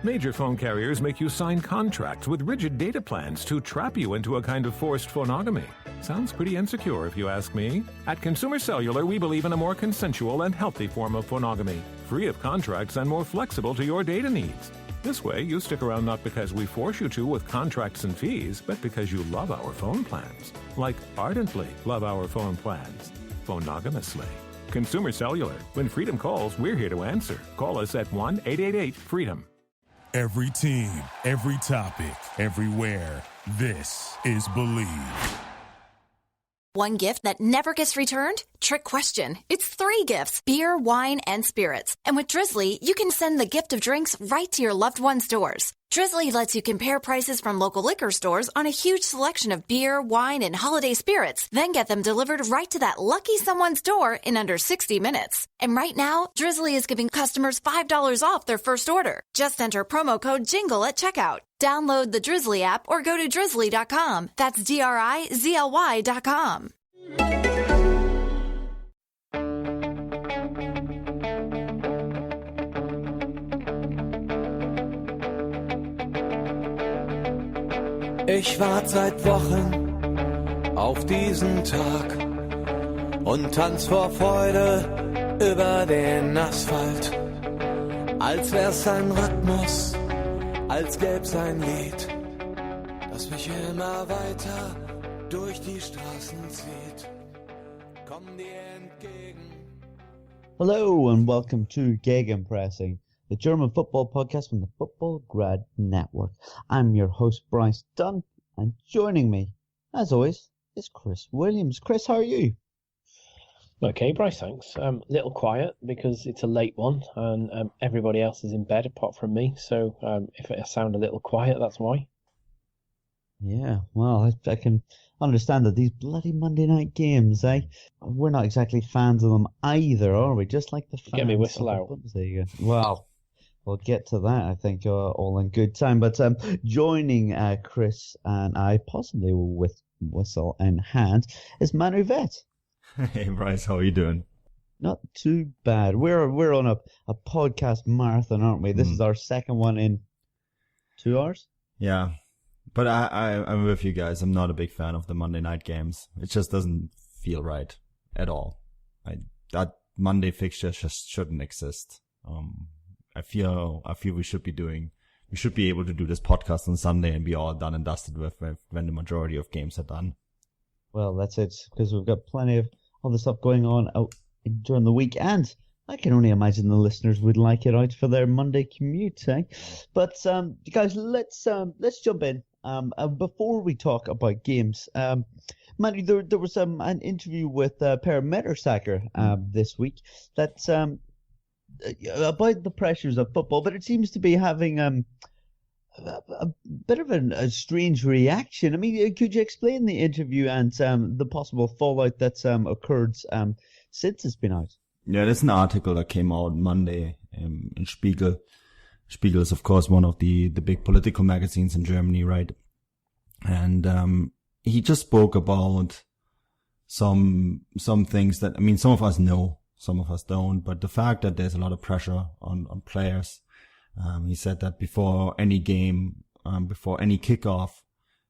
Major phone carriers make you sign contracts with rigid data plans to trap you into a kind of forced phonogamy. Sounds pretty insecure if you ask me. At Consumer Cellular, we believe in a more consensual and healthy form of phonogamy, free of contracts and more flexible to your data needs. This way, you stick around not because we force you to with contracts and fees, but because you love our phone plans. Like ardently love our phone plans. Phonogamously. Consumer Cellular. When freedom calls, we're here to answer. Call us at 1-888-FREEDOM. Every team, every topic, everywhere. This is Believe. One gift that never gets returned? Trick question. It's 3 gifts: beer, wine, and spirits. And with Drizzly, you can send the gift of drinks right to your loved one's doors. Drizzly lets you compare prices from local liquor stores on a huge selection of beer, wine, and holiday spirits, then get them delivered right to that lucky someone's door in under 60 minutes. And right now, Drizzly is giving customers $5 off their first order. Just enter promo code JINGLE at checkout. Download the Drizzly app or go to drizzly.com. That's DRIZLY.com. Ich warte seit Wochen auf diesen Tag und tanz vor Freude über den Asphalt. Als wär's ein Rhythmus, als gäb's ein Lied, das mich immer weiter durch die Straßen zieht. Komm dir entgegen. Hello and welcome to Gegenpressing, the German football podcast from the Football Grad Network. I'm your host, Bryce Dunn, and joining me, as always, is Chris Williams. Chris, how are you? Okay, Bryce, thanks. Little quiet because it's a late one and everybody else is in bed apart from me. So if I sound a little quiet, that's why. Yeah, well, I can understand that these bloody Monday night games, we're not exactly fans of them either, are we? Just like the fans. Get me whistle out. There you go. Well, we'll get to that, I think, all in good time. But joining Chris and I, possibly with whistle in hand, is Manuel Veth. Hey, Bryce, how are you doing? Not too bad. We're on a podcast marathon, aren't we? This is our second one in 2 hours. Yeah, but I'm with you guys. I'm not a big fan of the Monday night games. It just doesn't feel right at all. That Monday fixture just shouldn't exist. I feel we should be able to do this podcast on Sunday and be all done and dusted with when the majority of games are done. Well, that's it, because we've got plenty of other stuff going on out during the week, and I can only imagine the listeners would like it out for their Monday commute, But guys, let's jump in. Before we talk about games, Manny, there was an interview with Per Mertesacker this week that's about the pressures of football, but it seems to be having a bit of a strange reaction. I mean, could you explain the interview and the possible fallout that's occurred since it's been out? Yeah, there's an article that came out Monday in Spiegel. Spiegel is, of course, one of the big political magazines in Germany, right? And he just spoke about some things that, I mean, some of us know, some of us don't, but the fact that there's a lot of pressure on players. He said that before any game, before any kickoff,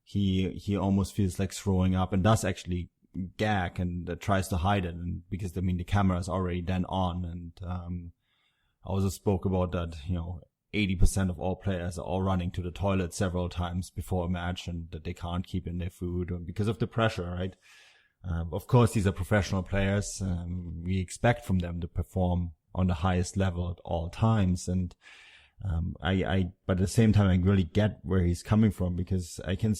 he almost feels like throwing up and does actually gag and tries to hide it, and because the camera is already then on. And I also spoke about that 80% of all players are all running to the toilet several times before a match, and that they can't keep in their food because of the pressure, right? Of course, these are professional players. We expect from them to perform on the highest level at all times, and but at the same time, I really get where he's coming from, because I can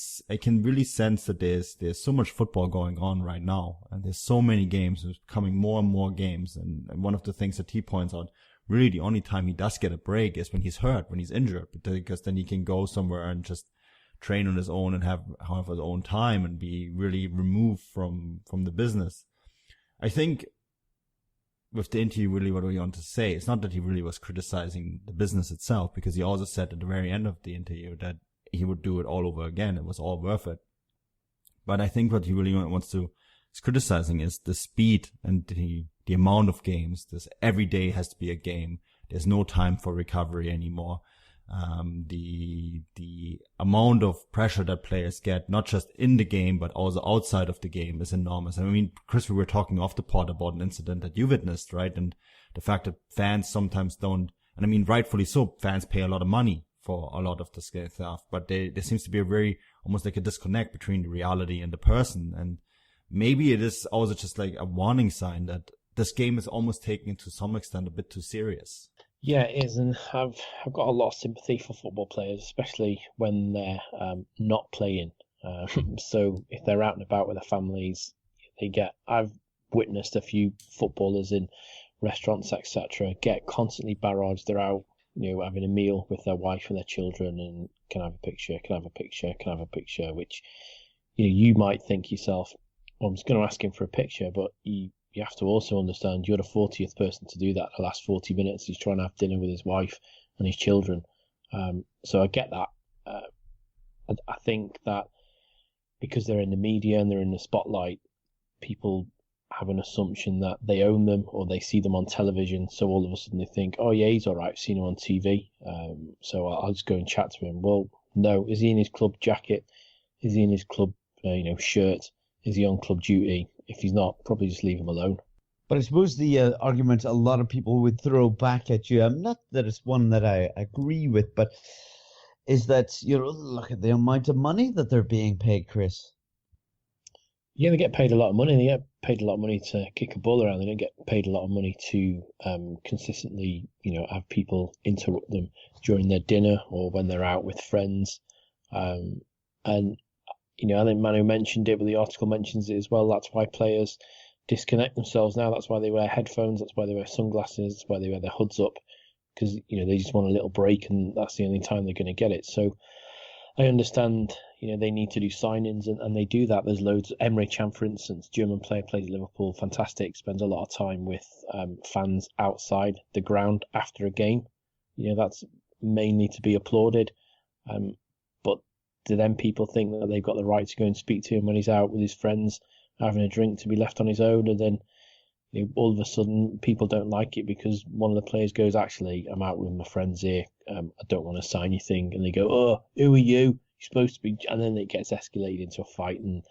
really sense that there's so much football going on right now, and there's so many games, there's coming more and more games. And one of the things that he points out, really the only time he does get a break is when he's hurt, when he's injured, because then he can go somewhere and just train on his own and have his own time and be really removed from the business. I think with the interview, really what we want to say, it's not that he really was criticizing the business itself, because he also said at the very end of the interview that he would do it all over again. It was all worth it. But I think what he really wants to is criticizing is the speed and the amount of games. Every day has to be a game. There's no time for recovery anymore. The amount of pressure that players get, not just in the game, but also outside of the game, is enormous. I mean, Chris, we were talking off the pod about an incident that you witnessed, right? And the fact that fans sometimes don't, and I mean, rightfully so, fans pay a lot of money for a lot of this stuff, but there seems to be a very, almost like a disconnect between the reality and the person. And maybe it is also just like a warning sign that this game is almost taken to some extent a bit too serious. Yeah, it is, and I've got a lot of sympathy for football players, especially when they're not playing. So if they're out and about with their families, I've witnessed a few footballers in restaurants, etc., get constantly barraged. They're out, having a meal with their wife and their children, and can I have a picture? Can I have a picture? Can I have a picture? Which, you might think yourself, well, I'm just going to ask him for a picture, but you have to also understand you're the 40th person to do that. The last 40 minutes, he's trying to have dinner with his wife and his children. So I get that. I think that because they're in the media and they're in the spotlight, people have an assumption that they own them or they see them on television. So all of a sudden they think, oh yeah, he's all right, I've seen him on TV. So I'll just go and chat to him. Well, no, is he in his club jacket? Is he in his club, shirt? Is he on club duty? If he's not, probably just leave him alone. But I suppose the argument a lot of people would throw back at you, not that it's one that I agree with, but is that, look at the amount of money that they're being paid, Chris. Yeah, they get paid a lot of money. They get paid a lot of money to kick a ball around. They don't get paid a lot of money to consistently, have people interrupt them during their dinner or when they're out with friends. And I think Manu mentioned it, but the article mentions it as well. That's why players disconnect themselves now. That's why they wear headphones. That's why they wear sunglasses. That's why they wear their hoods up, because they just want a little break, and that's the only time they're going to get it. So I understand, they need to do signings, and they do that. There's loads. Emre Can, for instance, German player, plays at Liverpool, fantastic. Spends a lot of time with fans outside the ground after a game. That's mainly to be applauded. But do then people think that they've got the right to go and speak to him when he's out with his friends having a drink, to be left on his own? And then all of a sudden people don't like it because one of the players goes, actually, I'm out with my friends here, I don't want to sign your thing. And they go, oh, who are you? You're supposed to be. And then it gets escalated into a fight, and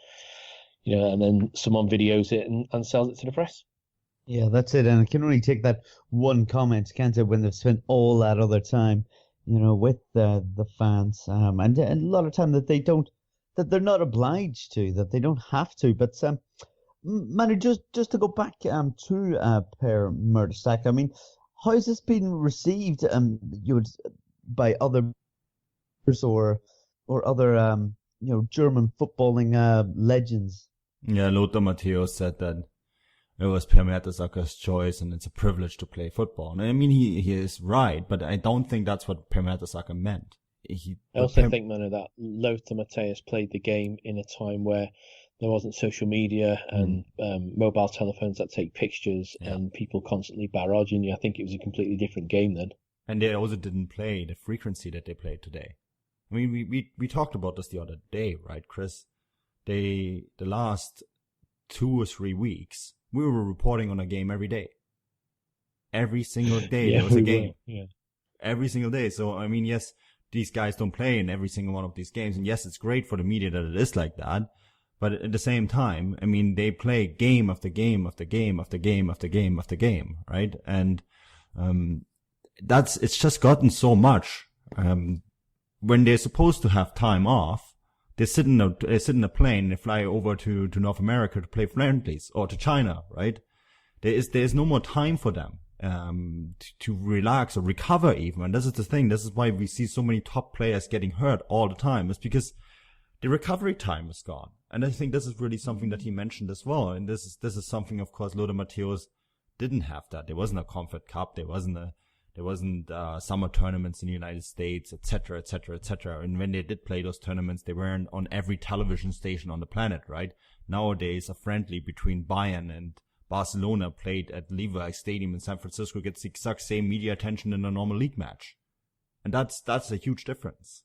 and then someone videos it and sells it to the press. Yeah, that's it. And it can only take that one comment, can't it, when they've spent all that other time with the fans, and a lot of time that they're not obliged to, that they don't have to. But Manu, just to go back to Per Mertesacker, I mean, how has this been received by others or other German footballing legends? Yeah, Lothar Matthäus said that it was Per Mertesacker's choice, and it's a privilege to play football. And I mean, he is right, but I don't think that's what Per Mertesacker meant. I also think, Manu, that Lothar Matthäus played the game in a time where there wasn't social media and mobile telephones that take pictures and people constantly barraging you. I think it was a completely different game then. And they also didn't play the frequency that they played today. I mean, we talked about this the other day, right, Chris? The last 2 or 3 weeks, we were reporting on a game every day. Every single day there was a game. Yeah. Every single day. So, I mean, yes, these guys don't play in every single one of these games. And yes, it's great for the media that it is like that. But at the same time, I mean, they play game after game after game after game after game after game, right? And it's just gotten so much. When they're supposed to have time off, they sit in a plane, they fly over to North America to play friendlies, or to China, right? There is no more time for them to relax or recover even. And this is the thing. This is why we see so many top players getting hurt all the time. It's because the recovery time is gone. And I think this is really something that he mentioned as well. And this is something, of course, Lothar Matthäus didn't have that. There wasn't a Comfort Cup. There wasn't summer tournaments in the United States, etc., etc., etc. And when they did play those tournaments, they weren't on every television station on the planet, right? Nowadays, a friendly between Bayern and Barcelona played at Levi Stadium in San Francisco gets the exact same media attention in a normal league match. And that's a huge difference.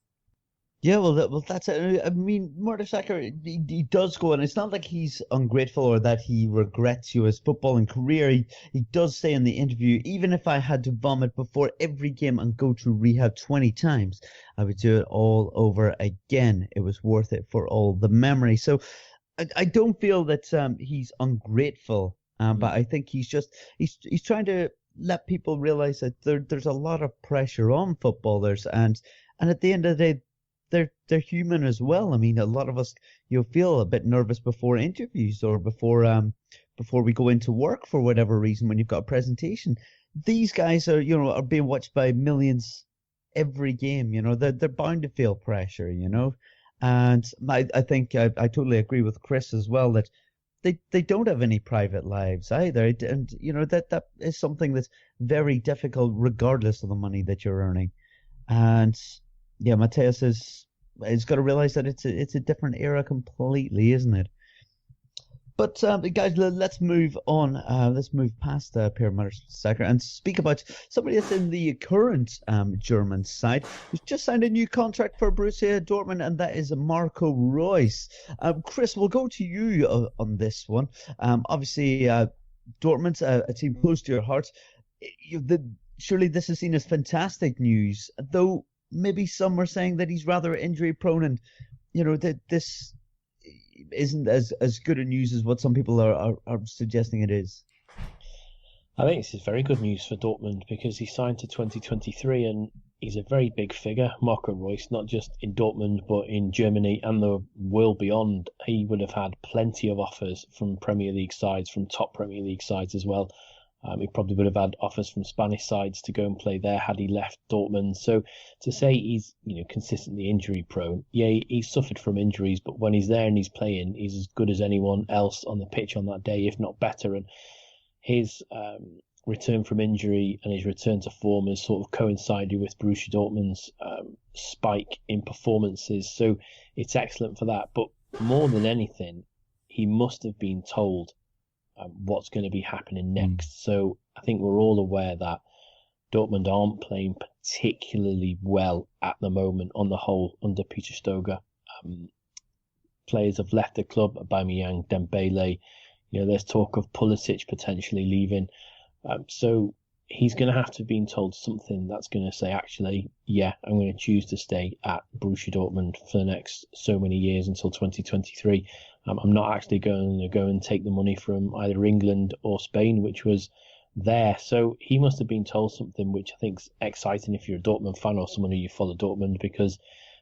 Yeah, well, that's it. I mean, Mertesacker, he does go, and it's not like he's ungrateful or that he regrets his footballing career. He does say in the interview, even if I had to vomit before every game and go through rehab 20 times, I would do it all over again. It was worth it for all the memory. So I don't feel that he's ungrateful, but I think he's trying to let people realize that there's a lot of pressure on footballers, and at the end of the day, they're human as well. I mean, a lot of us feel a bit nervous before interviews or before we go into work for whatever reason when you've got a presentation. These guys are being watched by millions every game. They're bound to feel pressure. And I think I totally agree with Chris as well that they don't have any private lives either, and that is something that's very difficult regardless of the money that you're earning. And yeah, Mateus has got to realize that it's a different era completely, isn't it? But guys, let's move on. Let's move past Per Mertesacker and speak about somebody that's in the current German side who's just signed a new contract for Borussia Dortmund, and that is Marco Reus. Chris, we'll go to you on this one. Obviously, Dortmund's a team close to your heart. Surely this is seen as fantastic news, though maybe some are saying that he's rather injury prone, and that this isn't as good a news as what some people are suggesting it is. I think this is very good news for Dortmund because he signed to 2023 and he's a very big figure, Marco Reus, not just in Dortmund but in Germany and the world beyond. He would have had plenty of offers from Premier League sides, from top Premier League sides as well. He probably would have had offers from Spanish sides to go and play there had he left Dortmund. So to say he's consistently injury prone, yeah, he's suffered from injuries, but when he's there and he's playing, he's as good as anyone else on the pitch on that day, if not better. And his return from injury and his return to form has sort of coincided with Borussia Dortmund's spike in performances. So it's excellent for that. But more than anything, he must have been told what's going to be happening next. So I think we're all aware that Dortmund aren't playing particularly well at the moment on the whole under Peter Stoger. Players have left the club, Aubameyang, Dembele. There's talk of Pulisic potentially leaving. So he's going to have to have been told something that's going to say, actually, yeah, I'm going to choose to stay at Borussia Dortmund for the next so many years until 2023. I'm not actually going to go and take the money from either England or Spain, which was there. So he must have been told something, which I think is exciting if you're a Dortmund fan or someone who you follow Dortmund, because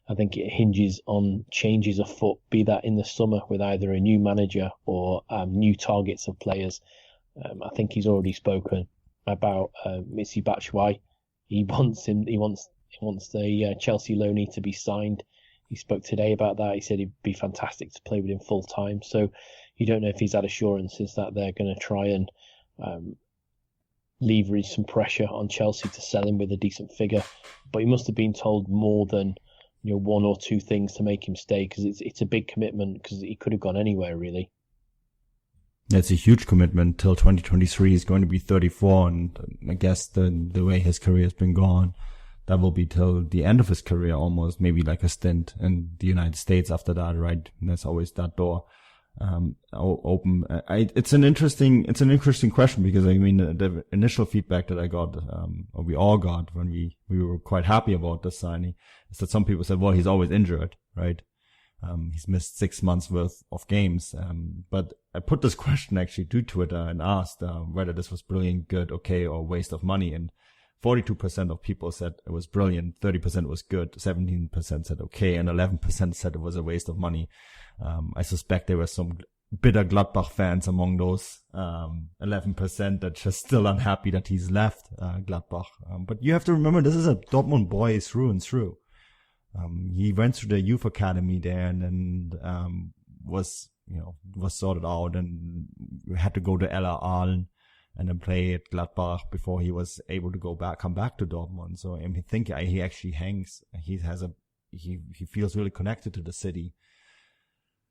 I think it hinges on changes afoot, be that in the summer with either a new manager or new targets of players. I think he's already spoken about Michy Batshuayi. He wants the Chelsea loanee to be signed. He spoke today about that. He said he'd be fantastic to play with him full time. So you don't know if he's had assurances that they're going to try and leverage some pressure on Chelsea to sell him with a decent figure. But he must have been told more than one or two things to make him stay, because it's a big commitment, because he could have gone anywhere really. It's a huge commitment till 2023. He's going to be 34, and I guess the way his career has been gone, that will be till the end of his career almost, maybe like a stint in the United States after that, right? And there's always that door open. It's an interesting question, because I mean the initial feedback that I got, or we all got when we were quite happy about the signing, is that some people said, well, he's always injured, right? He's missed 6 months worth of games. But I put this question actually to Twitter and asked whether this was brilliant, good, okay, or waste of money. And 42% of people said it was brilliant, 30% was good, 17% said okay, and 11% said it was a waste of money. I suspect there were some bitter Gladbach fans among those 11% that just still unhappy that he's left Gladbach. But you have to remember, this is a Dortmund boy through and through. He went through the youth academy there and then was sorted out and had to go to LR Aalen and then play at Gladbach before he was able to come back to Dortmund. So I think he actually hangs. He feels really connected to the city.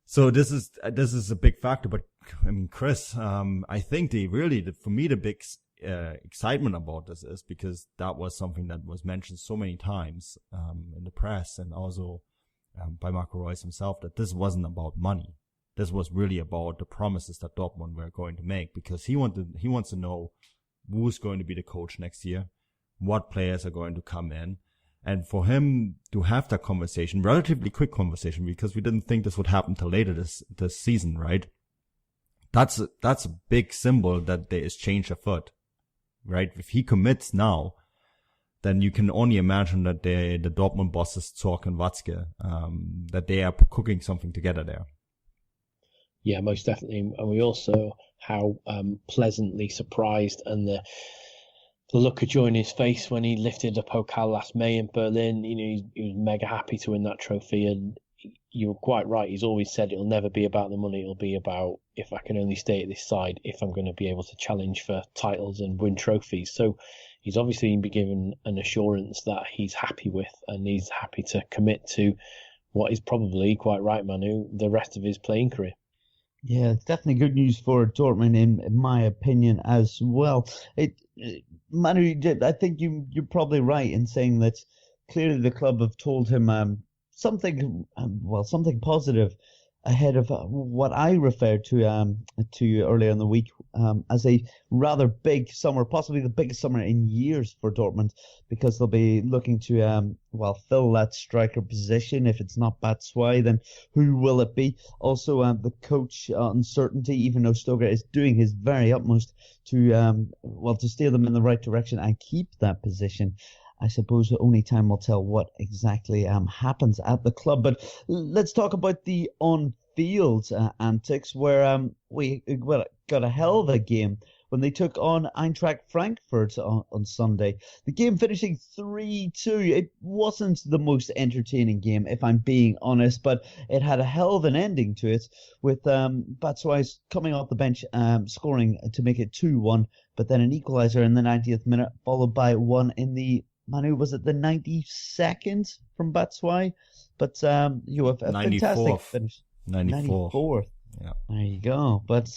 So this is a big factor. But I mean, Chris, I think for me the big excitement about this is because that was something that was mentioned so many times in the press, and also by Marco Reus himself, that this wasn't about money. This was really about the promises that Dortmund were going to make, because he wants to know who's going to be the coach next year, what players are going to come in. And for him to have that conversation, relatively quick conversation, because we didn't think this would happen till later this season, right? That's a big symbol that there is change afoot, right? If he commits now, then you can only imagine that the Dortmund bosses, Zorc and Watzke, that they are cooking something together there. Yeah, most definitely. And we also how pleasantly surprised, and the look of joy in his face when he lifted the Pokal last May in Berlin. You know, he was mega happy to win that trophy. And you're quite right. He's always said it'll never be about the money. It'll be about, if I can only stay at this side, if I'm going to be able to challenge for titles and win trophies. So he's obviously been given an assurance that he's happy with, and he's happy to commit to what is probably, quite right, Manu, the rest of his playing career. Yeah, it's definitely good news for Dortmund, in my opinion, as well. Manu, I think you're probably right in saying that clearly the club have told him something positive ahead of what I referred to earlier in the week as a rather big summer, possibly the biggest summer in years for Dortmund, because they'll be looking to fill that striker position. If it's not Batshuayi, then who will it be? Also, the coach uncertainty, even though Stoger is doing his very utmost to steer them in the right direction and keep that position. I suppose only time will tell what exactly happens at the club. But let's talk about the on-field antics, where we got a hell of a game when they took on Eintracht Frankfurt on Sunday. The game finishing 3-2. It wasn't the most entertaining game, if I'm being honest, but it had a hell of an ending to it, with Batshuayi coming off the bench, scoring to make it 2-1, but then an equaliser in the 90th minute, followed by one in the Manu, was it the 92nd from Batshuayi? But you have a fantastic finish. 94th. Yeah. There you go. But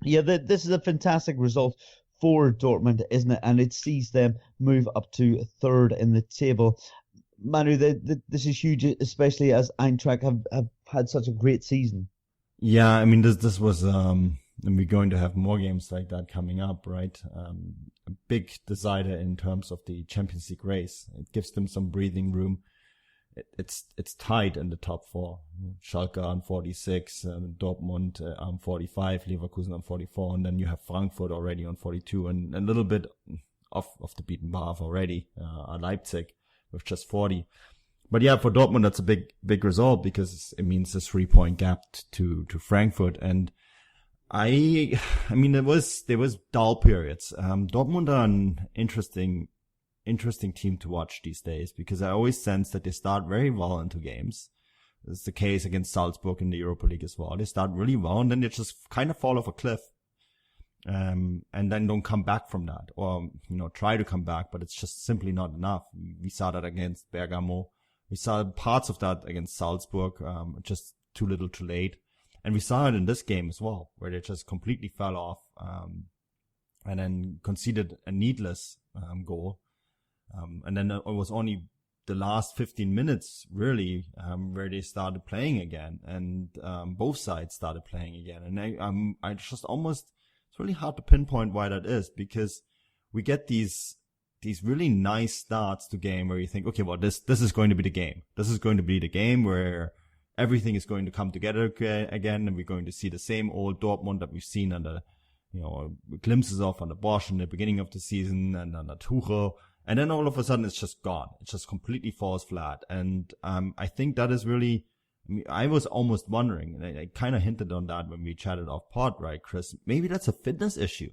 this is a fantastic result for Dortmund, isn't it? And it sees them move up to third in the table. Manu, this is huge, especially as Eintracht have had such a great season. Yeah, I mean, this was, and we're going to have more games like that coming up, right? A big decider in terms of the Champions League race. It gives them some breathing room. It's tight in the top four. Schalke on 46, Dortmund on 45, Leverkusen on 44, and then you have Frankfurt already on 42, and a little bit off the beaten path already, Leipzig with just 40. But yeah, for Dortmund, that's a big result, because it means a 3-point gap to Frankfurt. And I mean, there was dull periods. Dortmund are an interesting team to watch these days, because I always sense that they start very well into games. It's the case against Salzburg in the Europa League as well. They start really well, and then they just kind of fall off a cliff, and then don't come back from that, or try to come back, but it's just simply not enough. We saw that against Bergamo. We saw parts of that against Salzburg, just too little, too late. And we saw it in this game as well, where they just completely fell off, and then conceded a needless goal. And then it was only the last 15 minutes, really, where they started playing again, and both sides started playing again. And I just almost, it's really hard to pinpoint why that is, because we get these really nice starts to game where you think, okay, well, this is going to be the game. This is going to be the game where everything is going to come together again, and we're going to see the same old Dortmund that we've seen under, glimpses of on the Bosch in the beginning of the season and under Tuchel. And then all of a sudden it's just gone. It just completely falls flat. And I think that is really, I was almost wondering, and I kind of hinted on that when we chatted off pod, right, Chris? Maybe that's a fitness issue.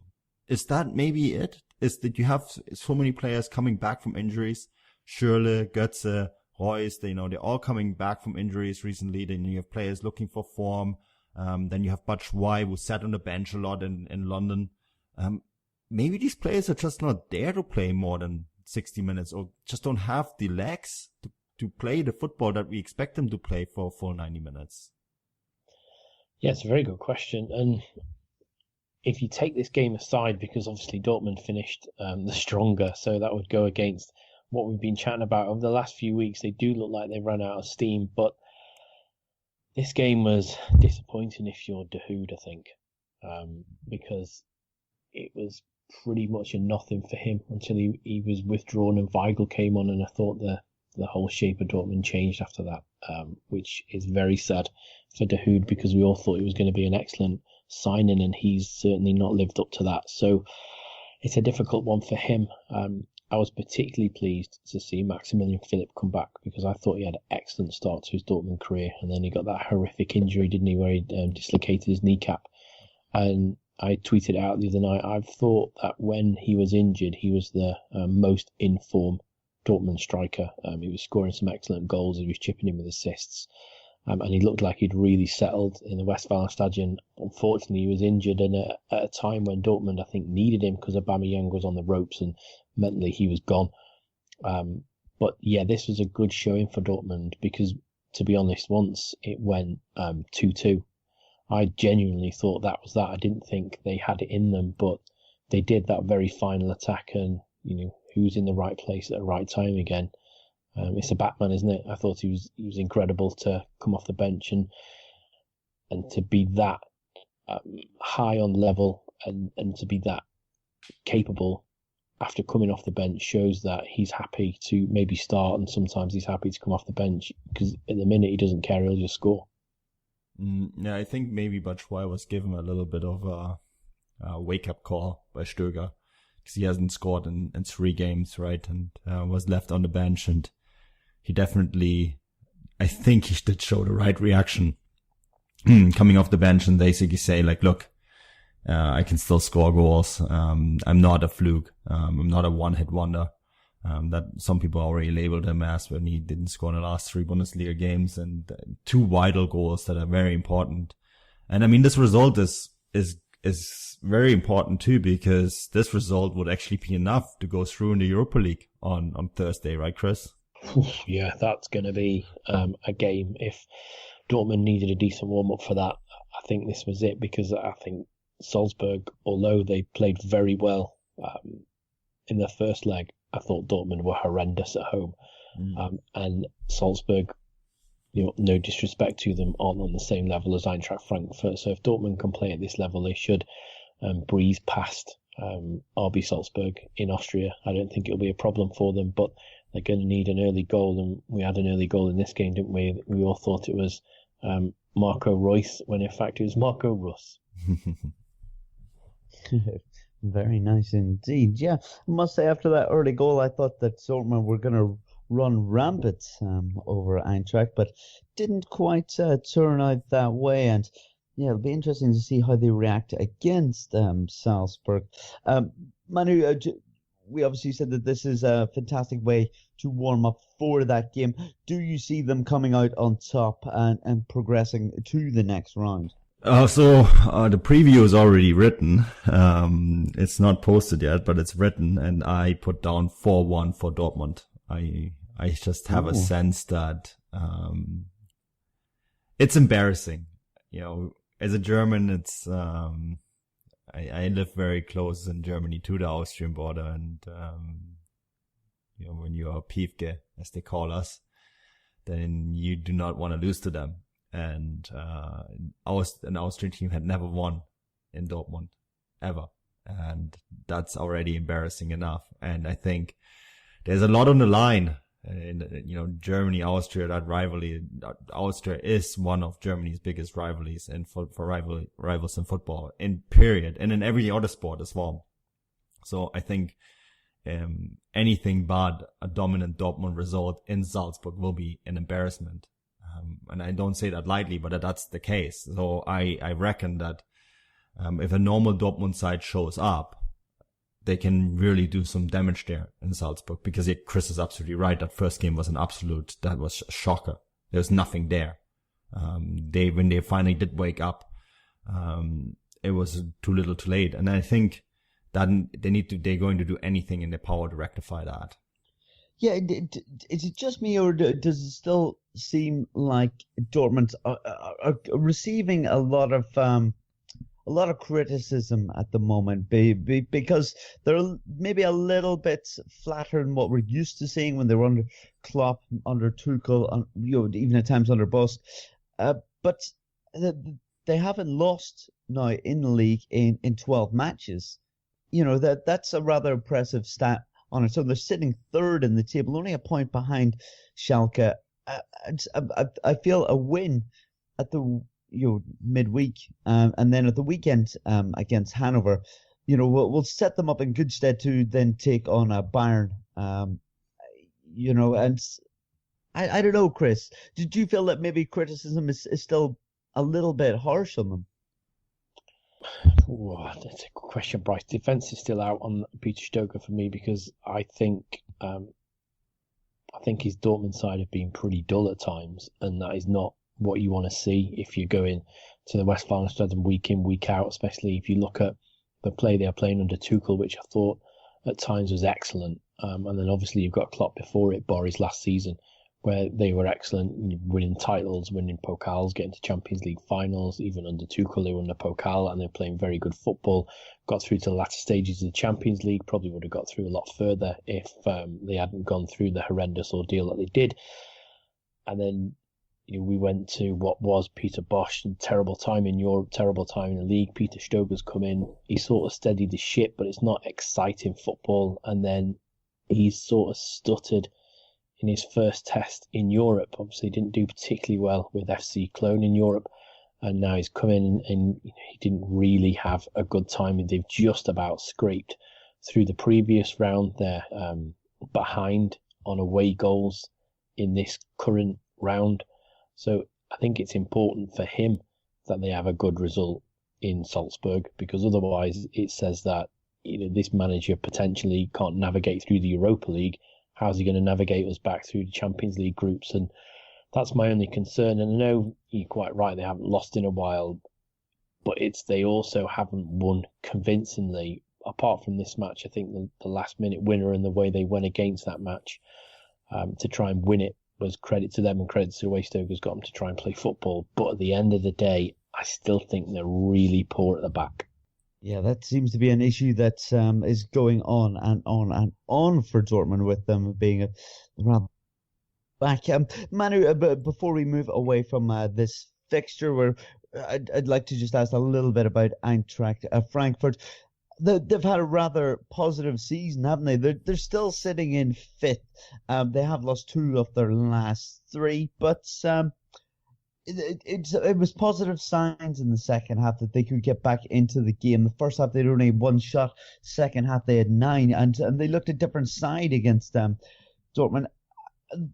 Is that maybe it? Is that you have so many players coming back from injuries? Schürrle, Götze, Reus, they're all coming back from injuries recently. Then you have players looking for form. Then you have Batshuayi, who sat on the bench a lot in London. Maybe these players are just not there to play more than 60 minutes, or just don't have the legs to play the football that we expect them to play for a full 90 minutes. Yeah, it's a very good question. And if you take this game aside, because obviously Dortmund finished the stronger, so that would go against what we've been chatting about over the last few weeks. They do look like they've run out of steam, but this game was disappointing if you're Dahoud, I think, because it was pretty much a nothing for him until he was withdrawn and Weigl came on, and I thought the whole shape of Dortmund changed after that, which is very sad for Dahoud because we all thought he was going to be an excellent signing, and he's certainly not lived up to that. So it's a difficult one for him. I was particularly pleased to see Maximilian Philipp come back because I thought he had an excellent start to his Dortmund career, and then he got that horrific injury, didn't he, where he dislocated his kneecap. And I tweeted out the other night, I've thought that when he was injured, he was the most in form Dortmund striker. He was scoring some excellent goals, he was chipping in with assists, and he looked like he'd really settled in the Westfalenstadion. Unfortunately, he was injured, and at a time when Dortmund, I think, needed him because Aubameyang was on the ropes, and mentally he was gone. But yeah, this was a good showing for Dortmund because, to be honest, once it went 2-2, I genuinely thought that was that. I didn't think they had it in them, but they did that very final attack, and who's in the right place at the right time again. It's a Batman, isn't it? I thought he was incredible to come off the bench and to be that high on level and to be that capable after coming off the bench shows that he's happy to maybe start, and sometimes he's happy to come off the bench because at the minute he doesn't care, he'll just score. Yeah, I think maybe Batshuayi was given a little bit of a wake-up call by Stöger because he hasn't scored in 3 games, right, and was left on the bench, and he definitely, I think he did show the right reaction coming off the bench and basically say, like, look, I can still score goals. I'm not a fluke. I'm not a one-hit wonder. That some people already labeled him as when he didn't score in the last 3 Bundesliga games, and 2 vital goals that are very important. And I mean, this result is very important too, because this result would actually be enough to go through in the Europa League on Thursday, right, Chris? Yeah, that's going to be a game. If Dortmund needed a decent warm-up for that, I think this was it, because I think Salzburg, although they played very well in their first leg, I thought Dortmund were horrendous at home. And Salzburg, no disrespect to them, aren't on the same level as Eintracht Frankfurt. So if Dortmund can play at this level, they should breeze past RB Salzburg in Austria. I don't think it'll be a problem for them, but they're going to need an early goal, and we had an early goal in this game, didn't we? We all thought it was Marco Reus, when in fact it was Marco Reus. Very nice indeed. Yeah, I must say, after that early goal, I thought that Dortmund were going to run rampant over Eintracht, but didn't quite turn out that way. And yeah, it'll be interesting to see how they react against Salzburg. Manu, we obviously said that this is a fantastic way to warm up for that game. Do you see them coming out on top and progressing to the next round? So the preview is already written. It's not posted yet, but it's written, and I put down 4-1 for Dortmund. I just have a sense that it's embarrassing. As a German, it's I live very close in Germany to the Austrian border, and when you are Piefke, as they call us, then you do not want to lose to them. And an Austrian team had never won in Dortmund, ever. And that's already embarrassing enough. And I think there's a lot on the line in, Germany, Austria, that rivalry. Austria is one of Germany's biggest rivalries and for rivals in football, in period, and in every other sport as well. So I think anything but a dominant Dortmund result in Salzburg will be an embarrassment. And I don't say that lightly, but that's the case. So I reckon that if a normal Dortmund side shows up, they can really do some damage there in Salzburg, because Chris is absolutely right. That first game was that was a shocker. There's nothing there. When they finally did wake up, it was too little too late. And I think that they're going to do anything in their power to rectify that. Yeah, is it just me, or does it still seem like Dortmund are receiving a lot of a lot of criticism at the moment because they're maybe a little bit flatter than what we're used to seeing when they were under Klopp, under Tuchel, even at times under Busk. But they haven't lost now in the league in 12 matches. That's a rather impressive stat on it. So they're sitting third in the table, only a point behind Schalke. I feel a win at the midweek and then at the weekend against Hanover, we'll set them up in good stead to then take on Bayern. And I don't know, Chris. Did you feel that maybe criticism is still a little bit harsh on them? Oh, that's a good question, Bryce. Defense is still out on Peter Stoker for me because I think his Dortmund side have been pretty dull at times, and that is not what you want to see if you're going to the Westfalenstadion week in, week out, especially if you look at the play they are playing under Tuchel, which I thought at times was excellent. And then obviously you've got Klopp before it, Boris last season, where they were excellent, winning titles, winning Pokals, getting to Champions League finals. Even under Tuchel, they won the Pokal and they're playing very good football. Got through to the latter stages of the Champions League, probably would have got through a lot further if they hadn't gone through the horrendous ordeal that they did. And then we went to what was Peter Bosz, terrible time in Europe, terrible time in the league. Peter Stoger's come in, he sort of steadied the ship, but it's not exciting football. And then he's sort of stuttered in his first test in Europe. Obviously didn't do particularly well with FC Cologne in Europe, and now he's come in and he didn't really have a good time. They've just about scraped through the previous round. They're behind on away goals in this current round. So I think it's important for him that they have a good result in Salzburg, because otherwise it says that this manager potentially can't navigate through the Europa League. How's he going to navigate us back through the Champions League groups? And that's my only concern. And I know you're quite right, they haven't lost in a while, but they also haven't won convincingly. Apart from this match, I think the last minute winner and the way they went against that match to try and win it was credit to them and credit to the way Stoker's got them to try and play football. But at the end of the day, I still think they're really poor at the back. Yeah, that seems to be an issue that is going on and on and on for Dortmund, with them being a rather back. Manu, before we move away from this fixture, I'd like to just ask a little bit about Eintracht Frankfurt. They've had a rather positive season, haven't they? They're still sitting in fifth. They have lost 2 of their last 3, but it was positive signs in the second half that they could get back into the game. The first half they had only 1 shot, second half they had 9, and they looked a different side against Dortmund.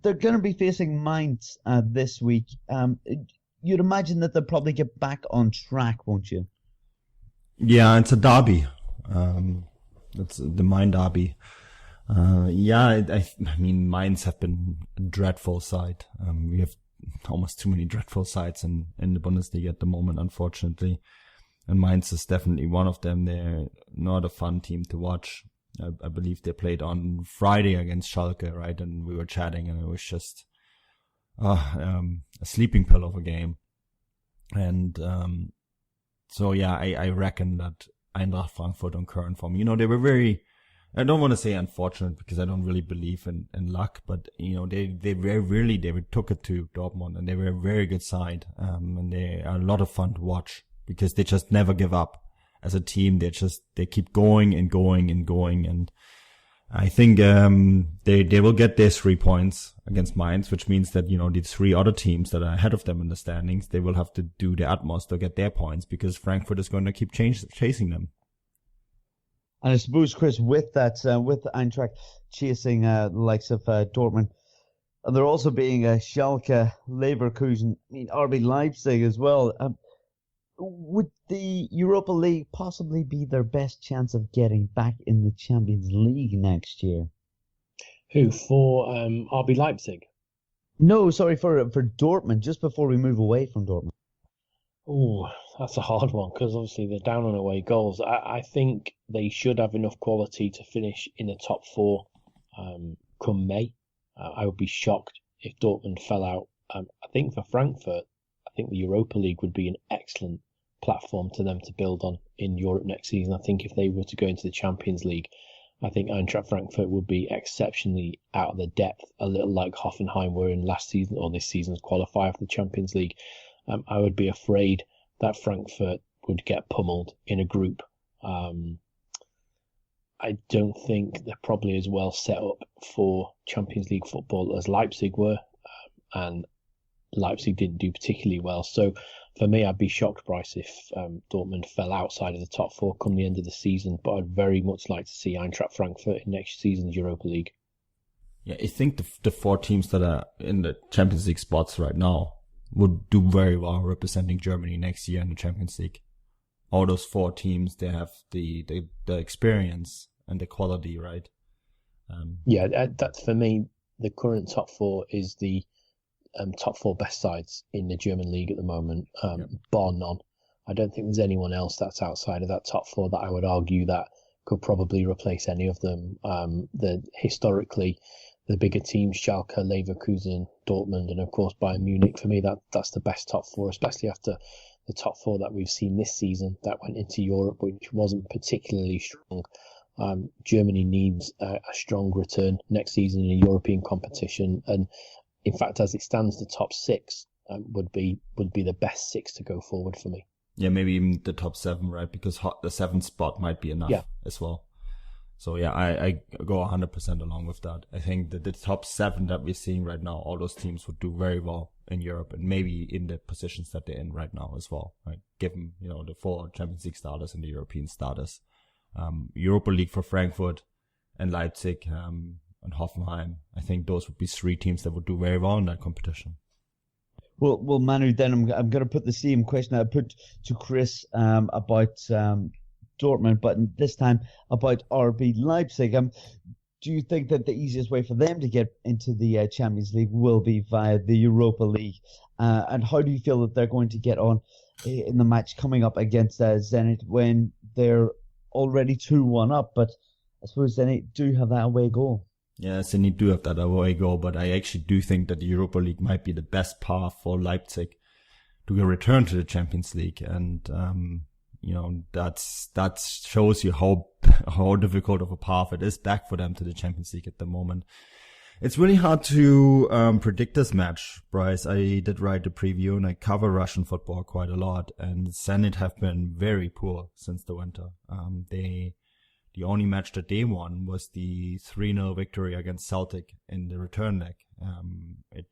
They're going to be facing Mainz this week. You'd imagine that they'll probably get back on track, won't you? Yeah, it's a derby. It's the Main derby. I mean, Mainz have been a dreadful side. We have almost too many dreadful sides in the Bundesliga at the moment, unfortunately. And Mainz is definitely one of them. They're not a fun team to watch. I believe they played on Friday against Schalke, right? And we were chatting, and it was just a sleeping pill of a game. And so yeah, I reckon that Eintracht Frankfurt on current form, they were very, I don't want to say unfortunate because I don't really believe in luck, but they took it to Dortmund, and they were a very good side, and they are a lot of fun to watch because they just never give up as a team. They keep going and going and going, and I think they will get their 3 points against Mainz, which means that the 3 other teams that are ahead of them in the standings, they will have to do their utmost to get their points, because Frankfurt is going to keep chasing them. And I suppose, Chris, with that, with Eintracht chasing the likes of Dortmund, and they're also being Schalke, Leverkusen, RB Leipzig as well. Would the Europa League possibly be their best chance of getting back in the Champions League next year? Who, for RB Leipzig? No, sorry, for Dortmund, just before we move away from Dortmund. Oh, that's a hard one, because obviously they're down on away goals. I think they should have enough quality to finish in the top 4 come May. I would be shocked if Dortmund fell out. I think for Frankfurt, I think the Europa League would be an excellent platform to them to build on in Europe next season. I think if they were to go into the Champions League, I think Eintracht Frankfurt would be exceptionally out of their depth, a little like Hoffenheim were in last season or this season's qualifier for the Champions League. I would be afraid that Frankfurt would get pummeled in a group. I don't think they're probably as well set up for Champions League football as Leipzig were, and Leipzig didn't do particularly well. So for me, I'd be shocked, Bryce, if Dortmund fell outside of the top four come the end of the season. But I'd very much like to see Eintracht Frankfurt in next season's Europa League. Yeah, I think the 4 teams that are in the Champions League spots right now would do very well representing Germany next year in the Champions League. All those 4 teams, they have the experience and the quality, right? That for me, the current top 4 is the top 4 best sides in the German league at the moment, bar none. I don't think there's anyone else that's outside of that top 4 that I would argue that could probably replace any of them. Historically, the bigger teams, Schalke, Leverkusen, Dortmund, and of course Bayern Munich, for me, that's the best top 4, especially after the top 4 that we've seen this season that went into Europe, which wasn't particularly strong. Germany needs a strong return next season in a European competition, and in fact, as it stands, the top 6 would be the best 6 to go forward for me. Yeah, maybe even the top 7, right? Because the 7th spot might be enough as well. So yeah, I go 100% along with that. I think that the top 7 that we're seeing right now, all those teams would do very well in Europe and maybe in the positions that they're in right now as well, right? Given, the 4 Champions League starters and the European starters. Europa League for Frankfurt and Leipzig, and Hoffenheim. I think those would be 3 teams that would do very well in that competition. Well, Manu, then I'm going to put the same question I put to Chris about Dortmund, but this time about RB Leipzig. Do you think that the easiest way for them to get into the Champions League will be via the Europa League? And how do you feel that they're going to get on in the match coming up against Zenit when they're already 2-1 up? But I suppose Zenit do have that away goal. Yeah, Zenit do have that away goal, but I actually do think that the Europa League might be the best path for Leipzig to return to the Champions League. And, that shows you how difficult of a path it is back for them to the Champions League at the moment. It's really hard to predict this match, Bryce. I did write a preview and I cover Russian football quite a lot, and Zenit have been very poor since the winter. The only match that they won was the 3-0 victory against Celtic in the return leg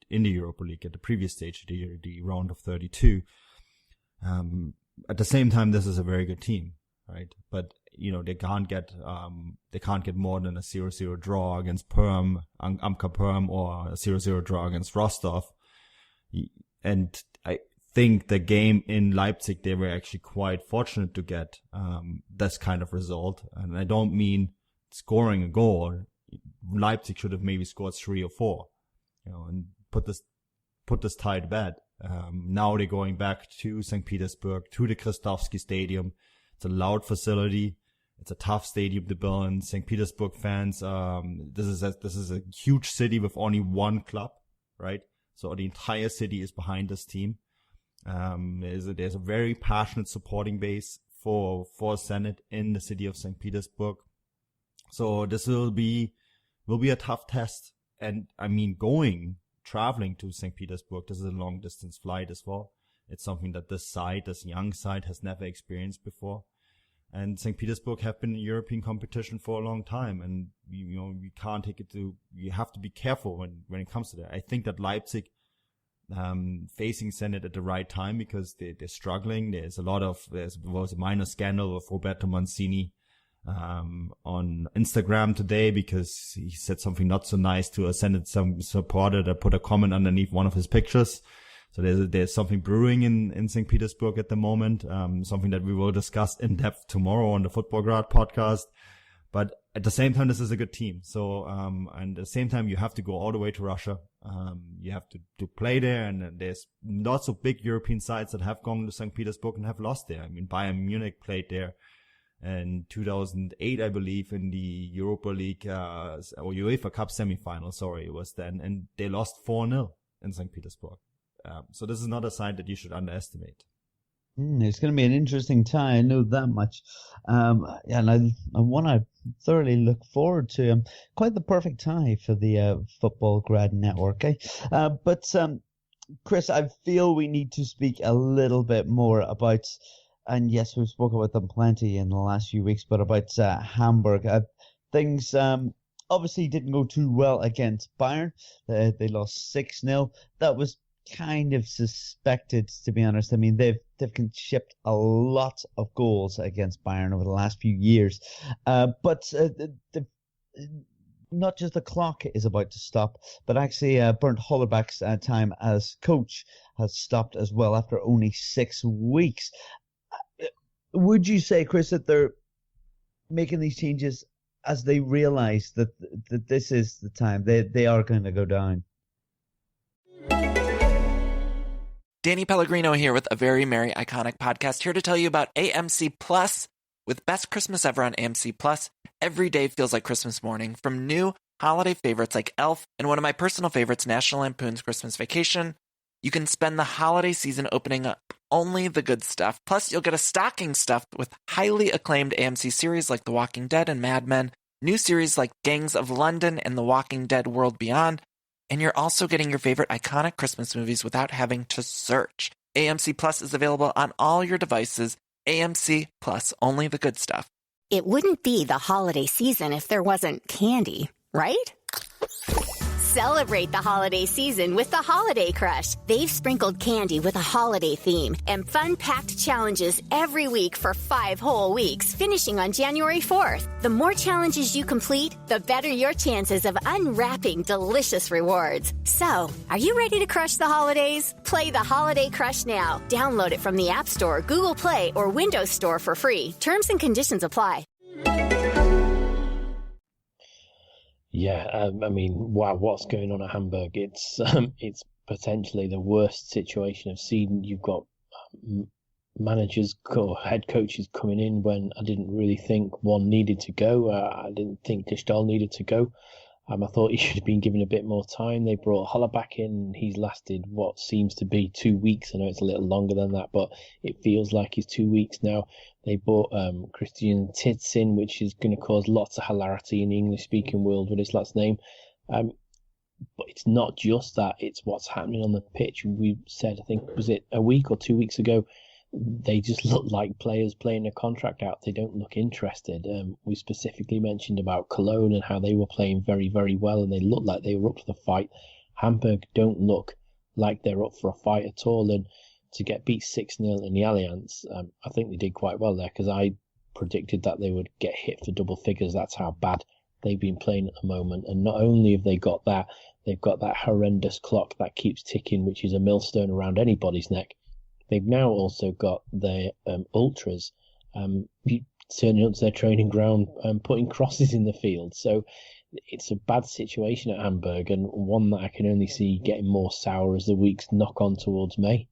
in the Europa League at the previous stage, the round of 32. At the same time, this is a very good team, right? But they can't get more than a 0-0 draw against Amka Perm, or a 0-0 draw against Rostov. And I think the game in Leipzig, they were actually quite fortunate to get this kind of result. And I don't mean scoring a goal. Leipzig should have maybe scored 3 or 4, and put this tie to bed. Now they're going back to St. Petersburg, to the Kristovsky Stadium. It's a loud facility. It's a tough stadium to build in. St. Petersburg fans, this is a huge city with only one club, right? So the entire city is behind this team. There's a very passionate supporting base for Zenit in the city of St. Petersburg. So this will be a tough test. And I mean, traveling to St. Petersburg, this is a long distance flight as well. It's something that this young side has never experienced before. And St. Petersburg have been in European competition for a long time. And, you can't take it you have to be careful when it comes to that. I think that Leipzig, facing Zenit at the right time, because they're struggling. There was a minor scandal with Roberto Mancini on Instagram today, because he said something not so nice to a Zenit supporter that put a comment underneath one of his pictures. So there's something brewing in St. Petersburg at the moment, something that we will discuss in depth tomorrow on the Football Grad podcast. But at the same time, this is a good team. So, and at the same time, you have to go all the way to Russia. You have to play there, and there's lots of big European sides that have gone to St. Petersburg and have lost there. I mean, Bayern Munich played there in 2008, I believe, in the Europa League, or UEFA Cup semifinal, it was then, and they lost 4-0 in St. Petersburg. So this is not a side that you should underestimate. It's going to be an interesting tie. I know that much. And I want to thoroughly look forward to quite the perfect tie for the Football Grad Network. But Chris, I feel we need to speak a little bit more about, and yes, we've spoken about them plenty in the last few weeks, but about Hamburg. Things obviously didn't go too well against Bayern. They lost 6-0. That was kind of suspected, to be honest. I mean, they've shipped a lot of goals against Bayern over the last few years, but not just the clock is about to stop, but actually Bernd Hollerbach's time as coach has stopped as well after only 6 weeks. Would you say, Chris, that they're making these changes as they realize that this is the time they are going to go down? Danny Pellegrino here with a very merry iconic podcast, here to tell you about AMC Plus. With Best Christmas Ever on AMC Plus, every day feels like Christmas morning. From new holiday favorites like Elf and one of my personal favorites, National Lampoon's Christmas Vacation, you can spend the holiday season opening up only the good stuff. Plus, you'll get a stocking stuffed with highly acclaimed AMC series like The Walking Dead and Mad Men, new series like Gangs of London and The Walking Dead World Beyond, and you're also getting your favorite iconic Christmas movies without having to search. AMC Plus is available on all your devices. AMC Plus, only the good stuff. It wouldn't be the holiday season if there wasn't candy, right? Celebrate the holiday season with the Holiday Crush. They've sprinkled candy with a holiday theme and fun-packed challenges every week for 5 whole weeks, finishing on January 4th. The more challenges you complete, the better your chances of unwrapping delicious rewards. So, are you ready to crush the holidays? Play the Holiday Crush now. Download it from the App Store, Google Play, or Windows Store for free. Terms and conditions apply. Yeah, I mean, wow, what's going on at Hamburg? It's potentially the worst situation I've seen. You've got managers or head coaches coming in when I didn't really think one needed to go. I didn't think Distal needed to go. I thought he should have been given a bit more time. They brought Hollerbach in. He's lasted what seems to be 2 weeks. I know it's a little longer than that, but it feels like he's 2 weeks now. They brought Christian Titz in, which is going to cause lots of hilarity in the English-speaking world with his last name. But it's not just that. It's what's happening on the pitch. We said, I think, was it a week or 2 weeks ago, they just look like players playing a contract out. They don't look interested. We specifically mentioned about Cologne and how they were playing very, very well, and they looked like they were up to the fight. Hamburg don't look like they're up for a fight at all, and to get beat 6-0 in the Allianz, I think they did quite well there, because I predicted that they would get hit for double figures. That's how bad they've been playing at the moment. And not only have they got that, they've got that horrendous clock that keeps ticking, which is a millstone around anybody's neck. They've now also got their ultras turning up to their training ground and putting crosses in the field. So it's a bad situation at Hamburg, and one that I can only see getting more sour as the weeks knock on towards May.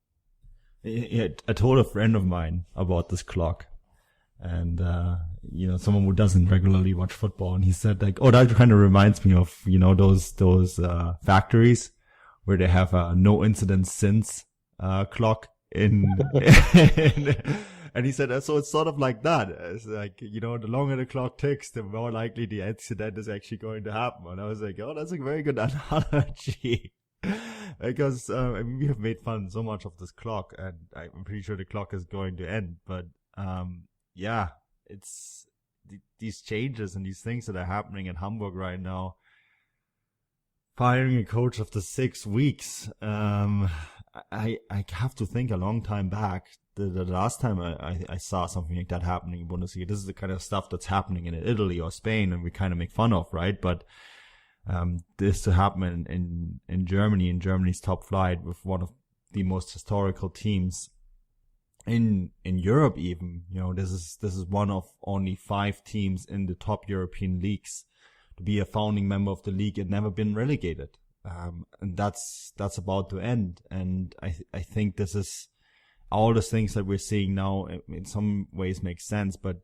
Yeah, I told a friend of mine about this clock, and someone who doesn't regularly watch football, and he said like, "Oh, that kind of reminds me of those factories where they have a no incident since clock in." And he said, so it's sort of like that. It's like, the longer the clock ticks, the more likely the accident is actually going to happen. And I was like, oh, that's a very good analogy. Because we have made fun so much of this clock, and I'm pretty sure the clock is going to end. But it's these changes and these things that are happening in Hamburg right now. Firing a coach after 6 weeks. I have to think a long time back. The last time I saw something like that happening in Bundesliga. This is the kind of stuff that's happening in Italy or Spain, and we kind of make fun of, right? But this to happen in Germany, in Germany's top flight, with one of the most historical teams in Europe, even, this is one of only 5 teams in the top European leagues to be a founding member of the league and never been relegated. And that's about to end. And I think this is all the things that we're seeing now in some ways make sense, but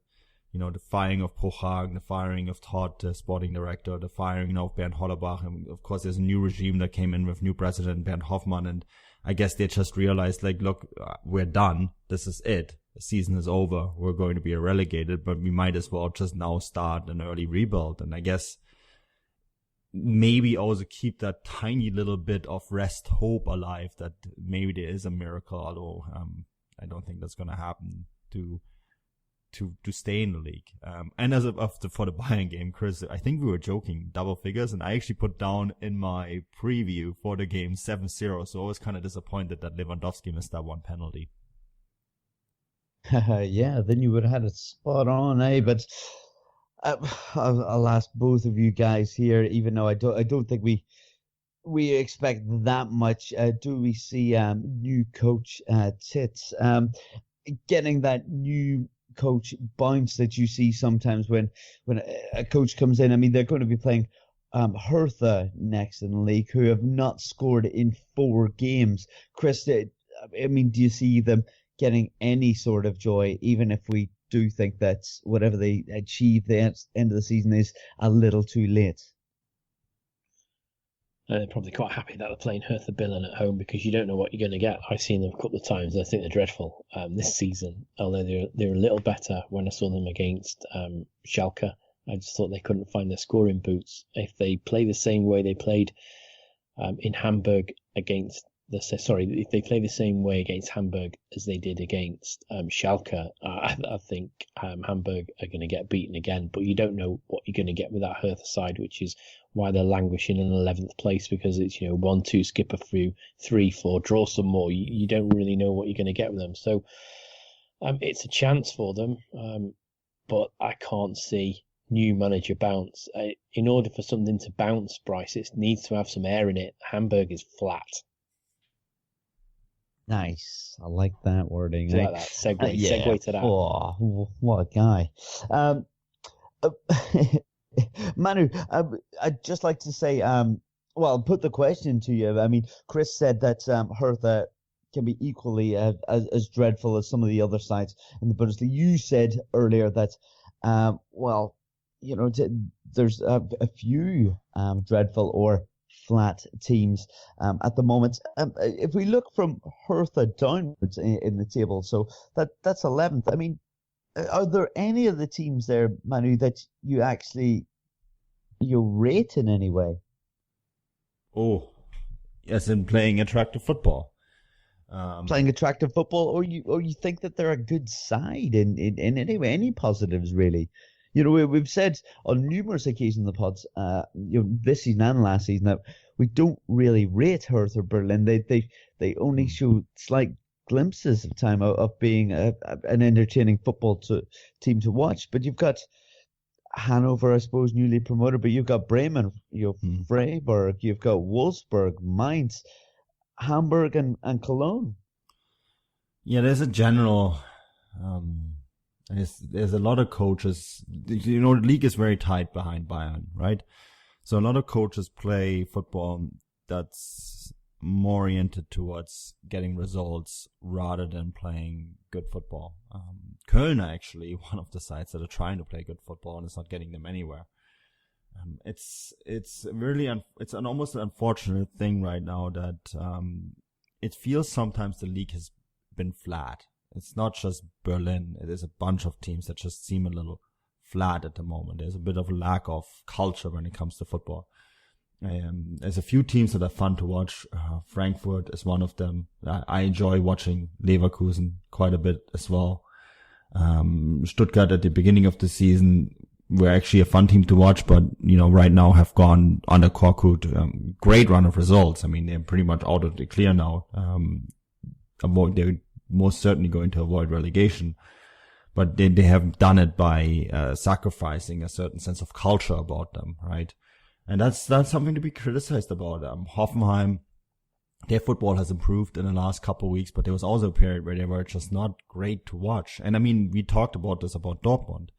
the firing of Prochag, the firing of Todd, the sporting director, the firing of Bernd Hollerbach. And of course, there's a new regime that came in with new president, Bernd Hoffmann. And I guess they just realized, like, look, we're done. This is it. The season is over. We're going to be relegated, but we might as well just now start an early rebuild. And I guess maybe also keep that tiny little bit of rest hope alive that maybe there is a miracle, although I don't think that's going to happen to stay in the league. And for the Bayern game, Chris, I think we were joking double figures, and I actually put down in my preview for the game 7-0, so I was kind of disappointed that Lewandowski missed that one penalty. Yeah, then you would have had it spot on, eh? But I'll ask both of you guys here, even though I don't think we expect that much. Do we see new coach Tits getting that new coach bounce that you see sometimes when a coach comes in? I mean, they're going to be playing Hertha next in the league, who have not scored in 4 games. Chris, I mean, do you see them getting any sort of joy, even if we do think that whatever they achieve the end of the season is a little too late? They're probably quite happy that they're playing Hertha Berlin at home, because you don't know what you're going to get. I've seen them a couple of times. I think they're dreadful this season, although they're a little better when I saw them against Schalke. I just thought they couldn't find their scoring boots. If they play the same way they played in Hamburg against if they play the same way against Hamburg as they did against Schalke, I think Hamburg are going to get beaten again. But you don't know what you're going to get with that Hertha side, which is why they're languishing in 11th place, because it's 1-2 skip a few, 3-4 draw some more. You don't really know what you're going to get with them. So it's a chance for them, but I can't see new manager bounce. In order for something to bounce, Bryce, it needs to have some air in it. Hamburg is flat. Nice. I like that wording. Like that. Segue to that. Oh, what a guy. Manu, I'd just like to say, put the question to you. I mean, Chris said that Hertha can be equally as dreadful as some of the other sides in the Bundesliga. You said earlier that, there's a few dreadful or flat teams at the moment. If we look from Hertha downwards in the table, so that's 11th. I mean, are there any of the teams there, Manu, that you actually rate in any way? Oh, yes, in playing attractive football. Playing attractive football, or you think that they're a good side in any way, any positives really? We've said on numerous occasions in the pods, this season and last season, that we don't really rate Hertha Berlin. They only show slight glimpses of time of being an entertaining football team to watch. But you've got Hanover, I suppose, newly promoted, but you've got Bremen, Freiburg, you've got Wolfsburg, Mainz, Hamburg, and Cologne. Yeah, there's a general. There's a lot of coaches. The league is very tight behind Bayern, right? So a lot of coaches play football that's more oriented towards getting results rather than playing good football. Köln are actually one of the sides that are trying to play good football and it's not getting them anywhere. It's really it's an almost an unfortunate thing right now that it feels sometimes the league has been flat. It's not just Berlin. It is a bunch of teams that just seem a little flat at the moment. There's a bit of a lack of culture when it comes to football. There's a few teams that are fun to watch. Frankfurt is one of them. I enjoy watching Leverkusen quite a bit as well. Stuttgart at the beginning of the season were actually a fun team to watch, but right now have gone under Korkut. Great run of results. I mean, they're pretty much out of the clear now. They're most certainly going to avoid relegation, but they have done it by sacrificing a certain sense of culture about them, right? And that's something to be criticized about. Hoffenheim, their football has improved in the last couple of weeks, but there was also a period where they were just not great to watch. And I mean, we talked about this about Dortmund.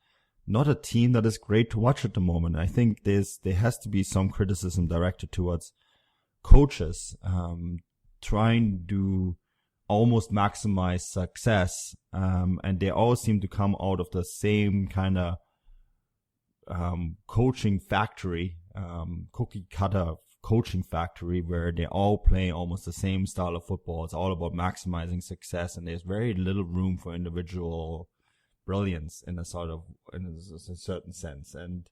Not a team that is great to watch at the moment. I think there has to be some criticism directed towards coaches, trying to almost maximize success, and they all seem to come out of the same kind of coaching factory, cookie cutter coaching factory, where they all play almost the same style of football. It's all about maximizing success, and there's very little room for individual brilliance in a certain sense. And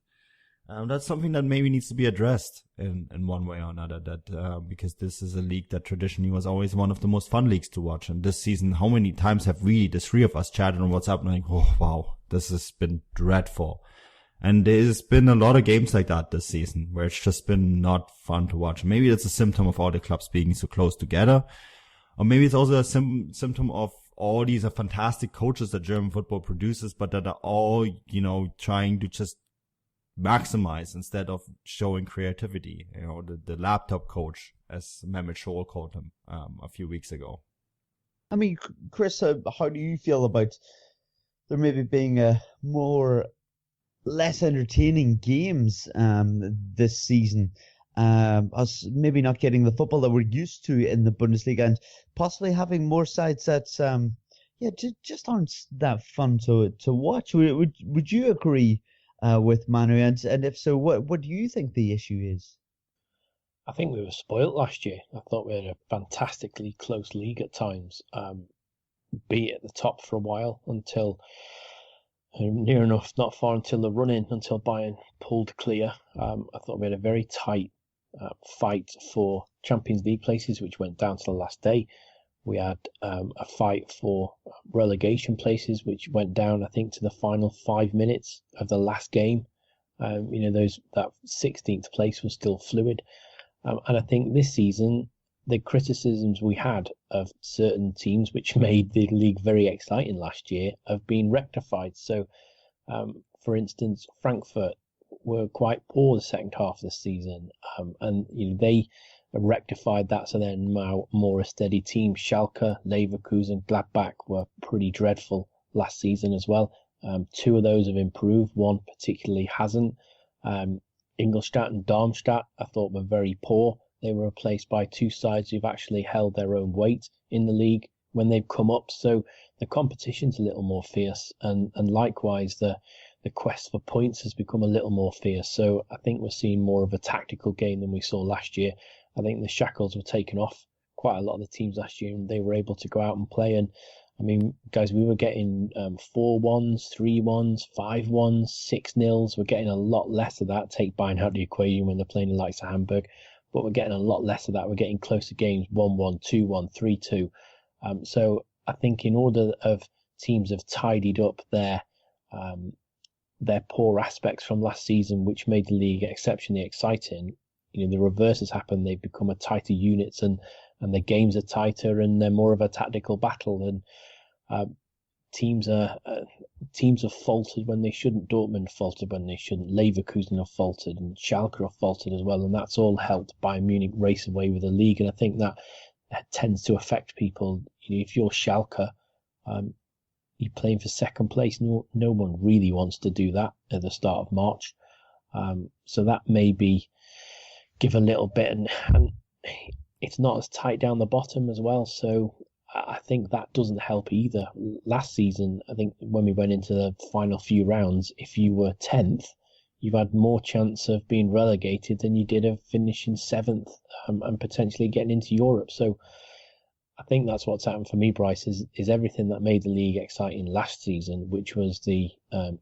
that's something that maybe needs to be addressed in one way or another, that because this is a league that traditionally was always one of the most fun leagues to watch. And this season, how many times have we, the three of us, chatted on WhatsApp and like, oh wow, this has been dreadful. And there's been a lot of games like that this season where it's just been not fun to watch. Maybe it's a symptom of all the clubs being so close together, or maybe it's also a symptom of all these are fantastic coaches that German football produces, but that are all, trying to just maximize instead of showing creativity. The laptop coach, as Mehmet Scholl called him a few weeks ago. I mean, Chris, how do you feel about there maybe being less entertaining games this season? Us maybe not getting the football that we're used to in the Bundesliga, and possibly having more sides that just aren't that fun to watch. Would you agree with Manu? And if so, what do you think the issue is? I think we were spoilt last year. I thought we had a fantastically close league at times, be at the top for a while until near enough, not far until the run-in, until Bayern pulled clear. I thought we had a very tight fight for Champions League places, which went down to the last day. We had a fight for relegation places, which went down, I think, to the final 5 minutes of the last game. That 16th place was still fluid. And I think this season, the criticisms we had of certain teams, which made the league very exciting last year, have been rectified. So, for instance, Frankfurt were quite poor the second half of the season, and they rectified that, so they're now more a steady team. Schalke, Leverkusen, Gladbach were pretty dreadful last season as well. Two of those have improved, one particularly hasn't. Ingolstadt and Darmstadt, I thought, were very poor. They were replaced by two sides who've actually held their own weight in the league when they've come up. So the competition's a little more fierce, and likewise the quest for points has become a little more fierce. So I think we're seeing more of a tactical game than we saw last year. I think the shackles were taken off quite a lot of the teams last year, and they were able to go out and play. And I mean, guys, we were getting 4-1s, 3-1s, 5-1s, 6-0s. We're getting a lot less of that. Take Bayern out of the equation when they're playing the likes of Hamburg, but we're getting a lot less of that. We're getting closer games, 1-1, 2-1, 3-2. So I think in order of teams have tidied up their poor aspects from last season, which made the league exceptionally exciting, the reverse has happened. They've become a tighter units, and the games are tighter, and they're more of a tactical battle. And teams have faltered when they shouldn't. Dortmund faltered when they shouldn't. Leverkusen have faltered, and Schalke have faltered as well. And that's all helped Bayern Munich race away with the league. And I think that tends to affect people. If you're Schalke, you're playing for second place. No one really wants to do that at the start of March. So that maybe give a little bit, and it's not as tight down the bottom as well. So I think that doesn't help either. Last season, I think when we went into the final few rounds, if you were 10th, you've had more chance of being relegated than you did of finishing 7th and potentially getting into Europe. So I think that's what's happened for me, Bryce, is everything that made the league exciting last season, which was the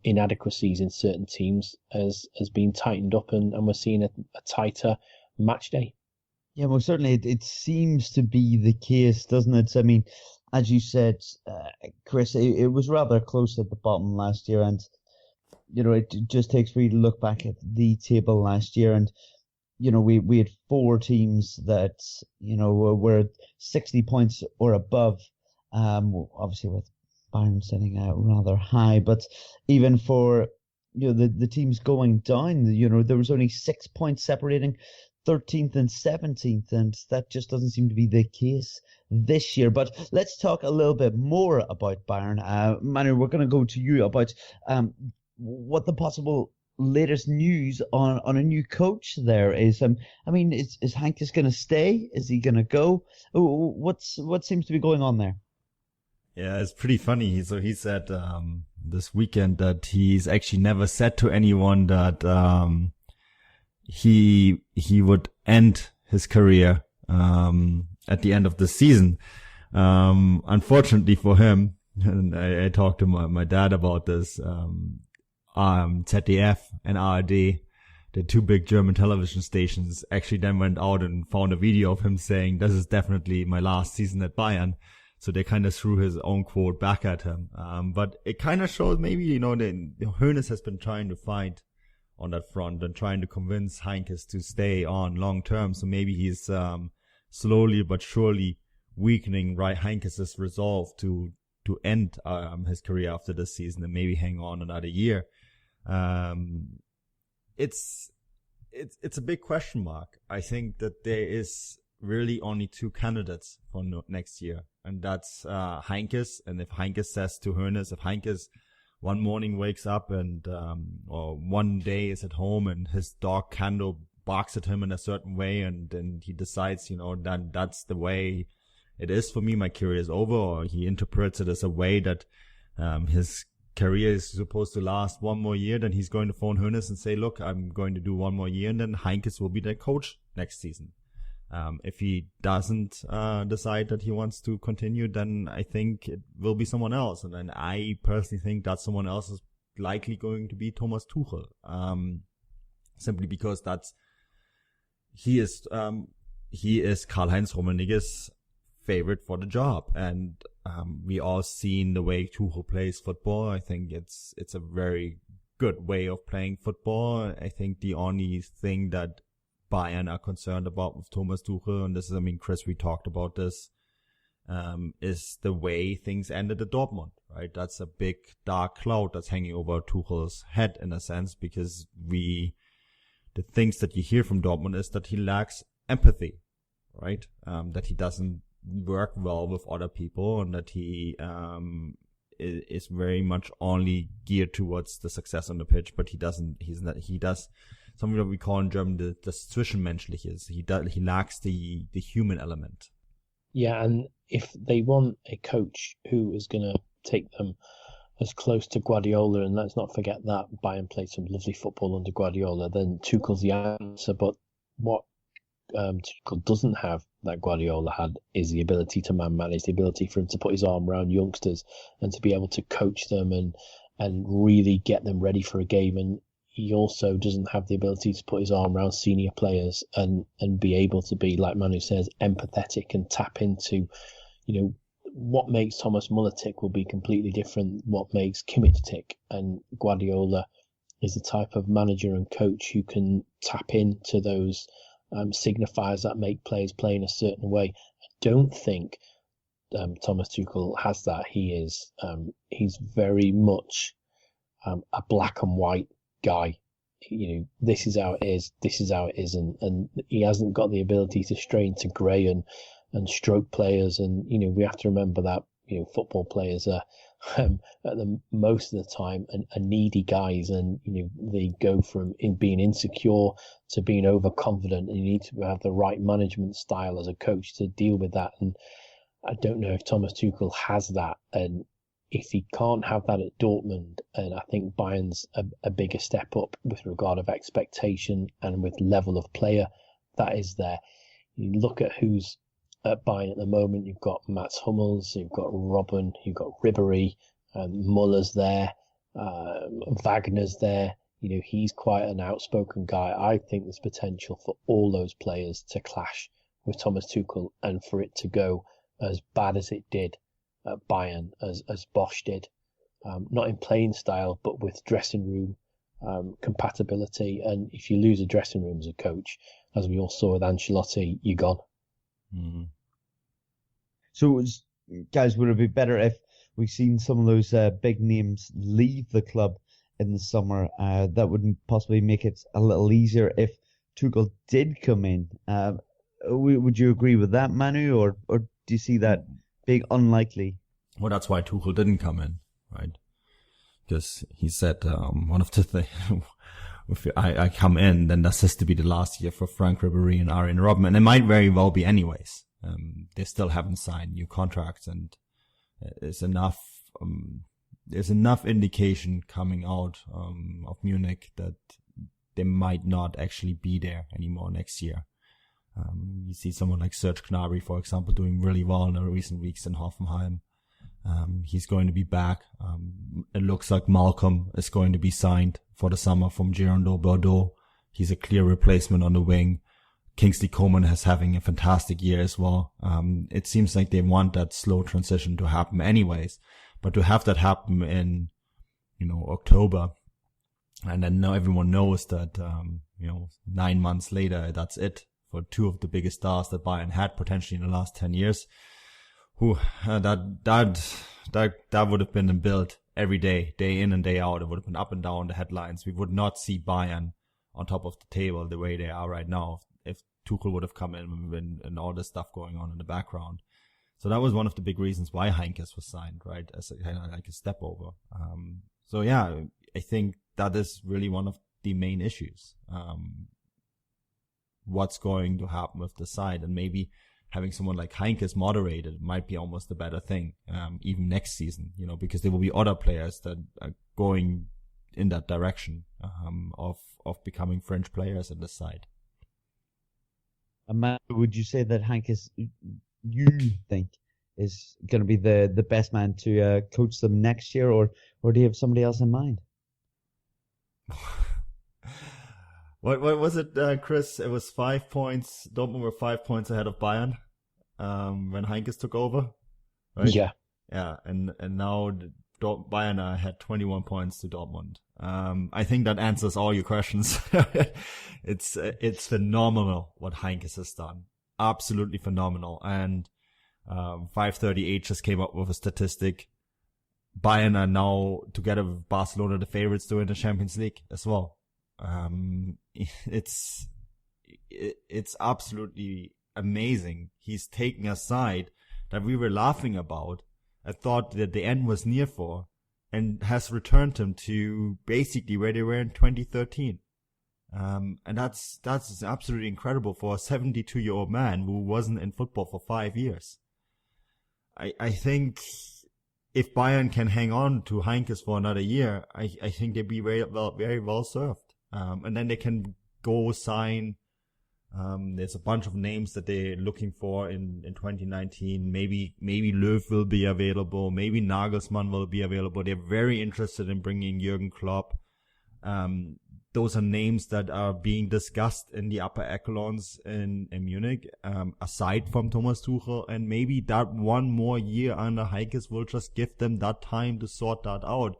inadequacies in certain teams, has been tightened up, and we're seeing a tighter match day. Yeah, well, certainly it seems to be the case, doesn't it? I mean, as you said, Chris, it was rather close at the bottom last year, and it just takes for you to look back at the table last year, and we had 4 teams that were 60 points or above. Obviously with Bayern sitting out rather high, but even for the teams going down, there was only 6 points separating 13th and 17th, and that just doesn't seem to be the case this year. But let's talk a little bit more about Bayern. Manu, we're going to go to you about what the possible latest news on a new coach there is, is Heynckes going to stay? Is he going to go? What seems to be going on there? Yeah, it's pretty funny. So he said this weekend that he's actually never said to anyone that he would end his career at the end of the season. Unfortunately for him, and I talked to my dad about this, ZDF and ARD, the two big German television stations, actually then went out and found a video of him saying, "This is definitely my last season at Bayern." So they kind of threw his own quote back at him. But it kind of shows maybe, Hoeneß has been trying to fight on that front and trying to convince Heynckes to stay on long term. So maybe he's slowly but surely weakening Heynckes' resolve to end his career after this season and maybe hang on another year. It's a big question mark. I think that there is really only two candidates for next year, and that's Heynckes. And if Heynckes says to Hoeneß, if Heynckes one morning wakes up and or one day is at home and his dog Kando barks at him in a certain way, and then he decides, then that's the way it is for me, my career is over, or he interprets it as a way that his career is supposed to last one more year, then he's going to phone Hoeneß and say, look, I'm going to do one more year, and then Heynckes will be their coach next season. If he doesn't decide that he wants to continue, then I think it will be someone else. And then I personally think that someone else is likely going to be Thomas Tuchel. Simply because he is Karl-Heinz Rummenigge's favorite for the job. And we all seen the way Tuchel plays football. I think it's a very good way of playing football. I think the only thing that Bayern are concerned about with Thomas Tuchel, and this is, Chris, we talked about this, is the way things ended at Dortmund, right? That's a big dark cloud that's hanging over Tuchel's head in a sense, because the things that you hear from Dortmund is that he lacks empathy, right? That he doesn't work well with other people, and that he is very much only geared towards the success on the pitch, but he does something that we call in German the Zwischenmenschliches. He lacks the human element. Yeah, and if they want a coach who is going to take them as close to Guardiola, and let's not forget that Bayern played some lovely football under Guardiola, then Tuchel's the answer. But what Tuchel doesn't have that Guardiola had is the ability to man-manage, the ability for him to put his arm around youngsters and to be able to coach them and really get them ready for a game. And he also doesn't have the ability to put his arm around senior players and be able to be, like Manu says, empathetic and tap into, what makes Thomas Muller tick will be completely different what makes Kimmich tick. And Guardiola is the type of manager and coach who can tap into those signifiers that make players play in a certain way. I don't think Thomas Tuchel has that. He's very much a black and white guy. This is how it is, and he hasn't got the ability to stray into grey and stroke players. And we have to remember that football players are at the most of the time are needy guys, and they go from being insecure to being overconfident, and you need to have the right management style as a coach to deal with that. And I don't know if Thomas Tuchel has that, and if he can't have that at Dortmund, and I think Bayern's a bigger step up with regard of expectation and with level of player that is there. You look at who's at Bayern at the moment. You've got Mats Hummels, you've got Robben, you've got Ribéry, Muller's there, Wagner's there. He's quite an outspoken guy. I think there's potential for all those players to clash with Thomas Tuchel and for it to go as bad as it did at Bayern, as Bosch did. Not in playing style, but with dressing room compatibility. And if you lose a dressing room as a coach, as we all saw with Ancelotti, you're gone. Mm-hmm. So, guys, would it be better if we've seen some of those big names leave the club in the summer? That would possibly make it a little easier if Tuchel did come in. Would you agree with that, Manu, or do you see that big unlikely? Well, that's why Tuchel didn't come in, right? Because he said one of the if I come in, then this has to be the last year for Frank Ribéry and Arjen Robben, and it might very well be anyways. They still haven't signed new contracts, and there's enough indication coming out of Munich that they might not actually be there anymore next year. You see someone like Serge Gnabry, for example, doing really well in the recent weeks in Hoffenheim. He's going to be back. It looks like Malcolm is going to be signed for the summer from Girondins Bordeaux. He's a clear replacement on the wing. Kingsley Coman is having a fantastic year as well. It seems like they want that slow transition to happen anyways, but to have that happen in, October, and then now everyone knows that, 9 months later, that's it for two of the biggest stars that Bayern had potentially in the last 10 years. That would have been built every day in and day out. It would have been up and down the headlines. We would not see Bayern on top of the table the way they are right now if Tuchel would have come in and all this stuff going on in the background. So that was one of the big reasons why Heinkes was signed, right? As a kind of like a step over. I think that is really one of the main issues. What's going to happen with the side, and maybe having someone like Heinkes moderated might be almost a better thing, even next season, because there will be other players that are going in that direction, of becoming French players in the side. Matt, would you say that Heinkes, you think, is going to be the best man to coach them next year, or do you have somebody else in mind? What was it, Chris? It was 5 points. Dortmund were 5 points ahead of Bayern when Heinkes took over, right? Yeah. Yeah, and now Bayern had 21 points to Dortmund. I think that answers all your questions. It's phenomenal what Heinkes has done. Absolutely phenomenal. And 538 just came up with a statistic. Bayern are now, together with Barcelona, the favorites to win the Champions League as well. It's absolutely amazing. He's taking a side that we were laughing about. I thought that the end was near for, and has returned them to basically where they were in 2013. And that's absolutely incredible for a 72-year-old man who wasn't in football for 5 years. I think if Bayern can hang on to Heinkes for another year, I think they'd be very well served. And then they can go sign. There's a bunch of names that they're looking for in 2019. Maybe Löw will be available. Maybe Nagelsmann will be available. They're very interested in bringing Jürgen Klopp. Those are names that are being discussed in the upper echelons in Munich, aside from Thomas Tuchel. And maybe that one more year under Heinkes will just give them that time to sort that out.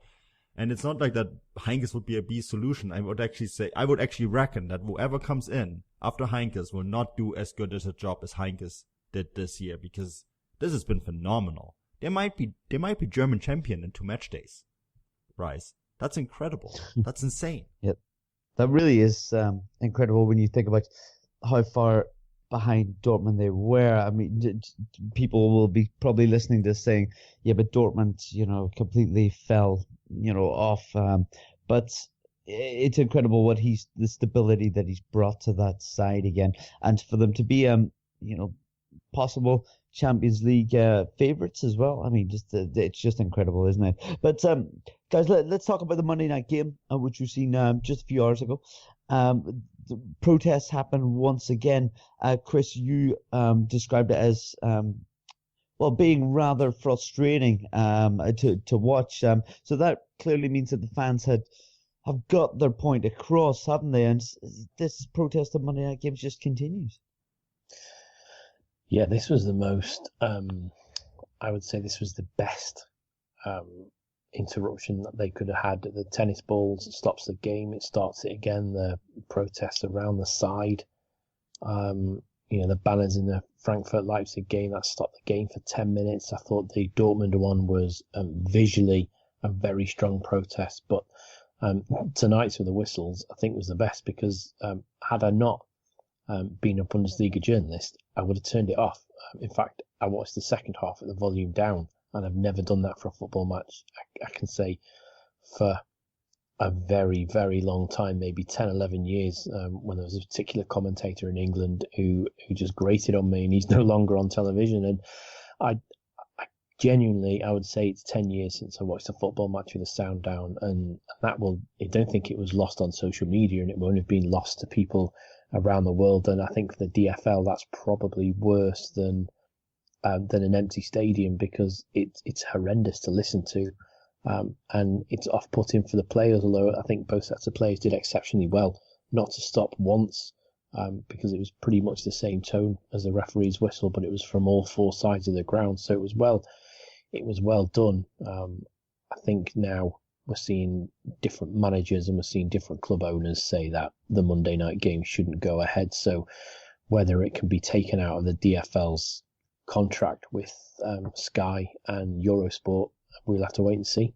And it's not like that Heinkes would be a B solution. I would actually reckon that whoever comes in after Heinkes will not do as good as a job as Heinkes did this year, because this has been phenomenal. They might be German champion in 2 match days. Bryce, that's incredible. That's insane. Yep. That really is incredible when you think about how far behind Dortmund they were. I mean, people will be probably listening to this saying, yeah, but Dortmund, completely fell, off. But it's incredible the stability that he's brought to that side again. And for them to be, possible Champions League favorites as well. I mean, it's just incredible, isn't it? But guys, let's talk about the Monday night game, which we've seen just a few hours ago. The protests happened once again. Chris, you described it as being rather frustrating to watch. So that clearly means that the fans have got their point across, haven't they? And this protest of Monday night games just continues. Yeah, this was the most, I would say this was the best interruption that they could have had. The tennis balls stops the game, it starts it again. The protests around the side, the banners in the Frankfurt-Leipzig game, that stopped the game for 10 minutes. I thought the Dortmund one was visually a very strong protest, but tonight's with the whistles, I think was the best, because had I not been a Bundesliga journalist, I would have turned it off. In fact, I watched the second half at the volume down, and I've never done that for a football match. I can say for a very, very long time, maybe 10, 11 years, when there was a particular commentator in England who just grated on me, and he's no longer on television. And I genuinely, I would say it's 10 years since I watched a football match with the sound down, and I don't think it was lost on social media, and it won't have been lost to people around the world. And I think for the DFL, that's probably worse than an empty stadium, because it's horrendous to listen to. And it's off-putting for the players, although I think both sets of players did exceptionally well not to stop once, because it was pretty much the same tone as the referee's whistle, but it was from all four sides of the ground, so it was well done. I think now we're seeing different managers and we're seeing different club owners say that the Monday night game shouldn't go ahead, so whether it can be taken out of the DFL's contract with Sky and Eurosport, we'll have to wait and see.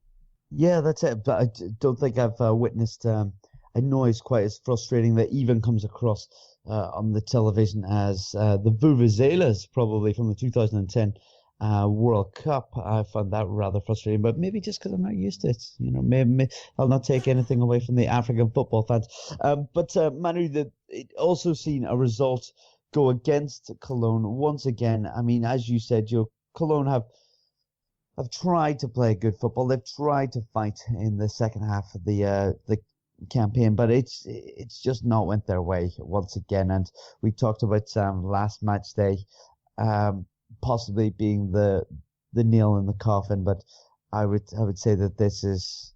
Yeah, that's it. But I don't think I've witnessed a noise quite as frustrating that even comes across on the television as the vuvuzelas, probably from the 2010 World Cup. I found that rather frustrating, but maybe just because I'm not used to it. Maybe I'll not take anything away from the African football fans. But Manu, it also seen a result go against Cologne once again. I mean, as you said, Cologne have tried to play good football. They've tried to fight in the second half of the campaign, but it's just not went their way once again. And we talked about last match day possibly being the nail in the coffin, but I would say that this is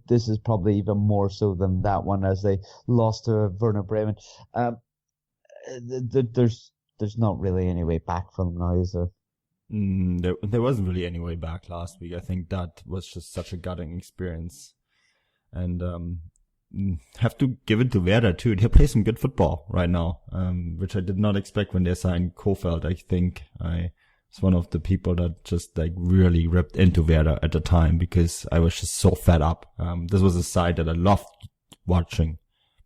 this is probably even more so than that one, as they lost to Werder Bremen. There's not really any way back from them now, is there? There wasn't really any way back last week. I think that was just such a gutting experience. And have to give it to Werder too. They play some good football right now, which I did not expect when they signed Kofeld. I think I was one of the people that just really ripped into Werder at the time, because I was just so fed up. This was a side that I loved watching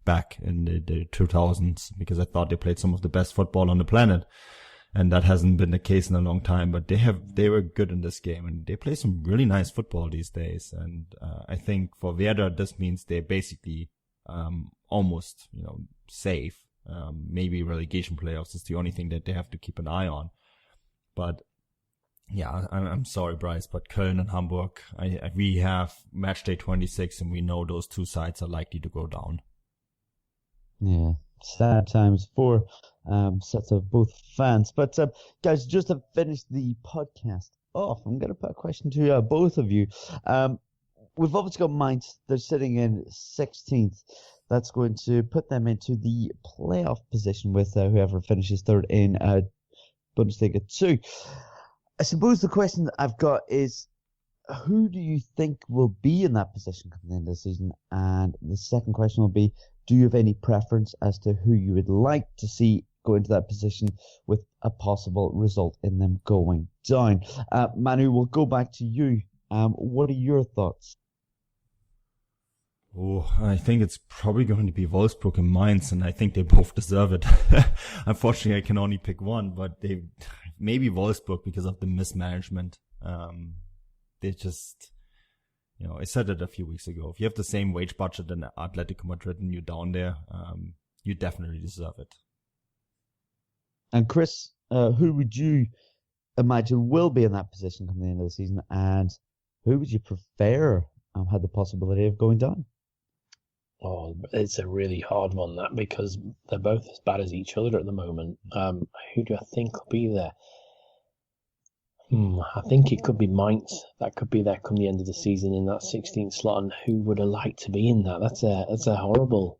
back in the 2000s, because I thought they played some of the best football on the planet. And that hasn't been the case in a long time, but they were good in this game, and they play some really nice football these days. And I think for Werder, this means they're basically almost safe. Maybe relegation playoffs is the only thing that they have to keep an eye on. But yeah, I'm sorry, Bryce, but Köln and Hamburg, we have match day 26, and we know those two sides are likely to go down. Yeah. Sad times for sets of both fans. But guys, just to finish the podcast off, I'm going to put a question to both of you. We've obviously got Mainz. They're sitting in 16th. That's going to put them into the playoff position with whoever finishes third in Bundesliga 2. I suppose the question that I've got is, who do you think will be in that position come the end of the season? And the second question will be, do you have any preference as to who you would like to see go into that position with a possible result in them going down? Manu, we'll go back to you. What are your thoughts? Oh, I think it's probably going to be Wolfsburg and Mainz, and I think they both deserve it. Unfortunately, I can only pick one, but maybe Wolfsburg because of the mismanagement. They just... I said it a few weeks ago. If you have the same wage budget than Atletico Madrid and you're down there, you definitely deserve it. And Chris, who would you imagine will be in that position come the end of the season, and who would you prefer had the possibility of going down? Oh, it's a really hard one, that, because they're both as bad as each other at the moment. Who do I think will be there? I think it could be Mainz. That could be there come the end of the season in that 16th slot. And who would I like to be in that? That's a horrible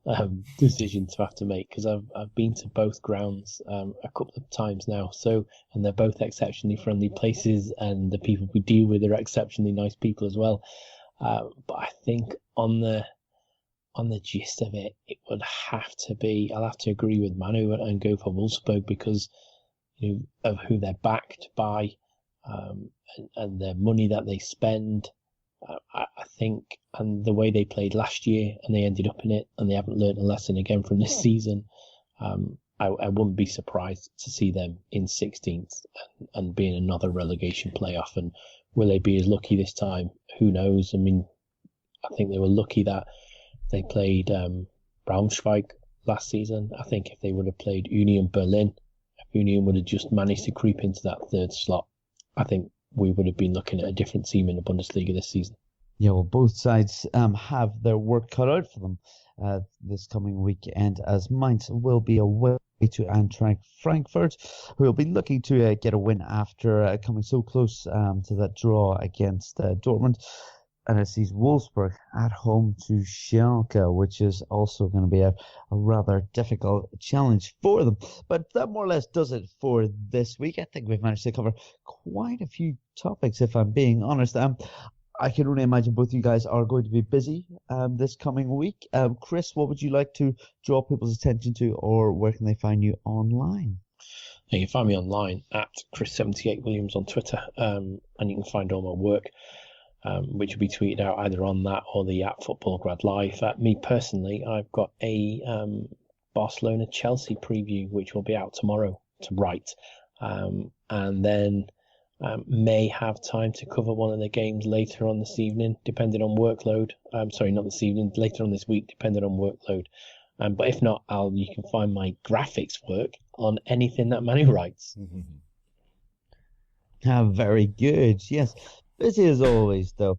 decision to have to make, because I've been to both grounds a couple of times now. And they're both exceptionally friendly places, and the people we deal with are exceptionally nice people as well. But I think on the gist of it, it would have to be. I'll have to agree with Manu and go for Wolfsburg because of who they're backed by. And the money that they spend, I think, and the way they played last year and they ended up in it, and they haven't learned a lesson again from this season, I wouldn't be surprised to see them in 16th and be in another relegation playoff. And will they be as lucky this time? Who knows? I mean, I think they were lucky that they played Braunschweig last season. I think if they would have played Union Berlin, if Union would have just managed to creep into that third slot, I think we would have been looking at a different team in the Bundesliga this season. Yeah, well, both sides have their work cut out for them this coming weekend, as Mainz will be away to Eintracht Frankfurt, who will be looking to get a win after coming so close to that draw against Dortmund. And it sees Wolfsburg at home to Schalke, which is also going to be a rather difficult challenge for them. But that more or less does it for this week. I think we've managed to cover quite a few topics, if I'm being honest. I can only imagine both you guys are going to be busy this coming week. Chris, what would you like to draw people's attention to, or where can they find you online? You can find me online at Chris78Williams on Twitter, and you can find all my work, which will be tweeted out either on that or the at Football Grad Live. Me personally, I've got a Barcelona-Chelsea preview, which will be out tomorrow to write, and then may have time to cover one of the games later on this evening, depending on workload. Sorry, not this evening, later on this week, depending on workload. But if not, you can find my graphics work on anything that Manu writes. Very good. Yes. Busy as always, though.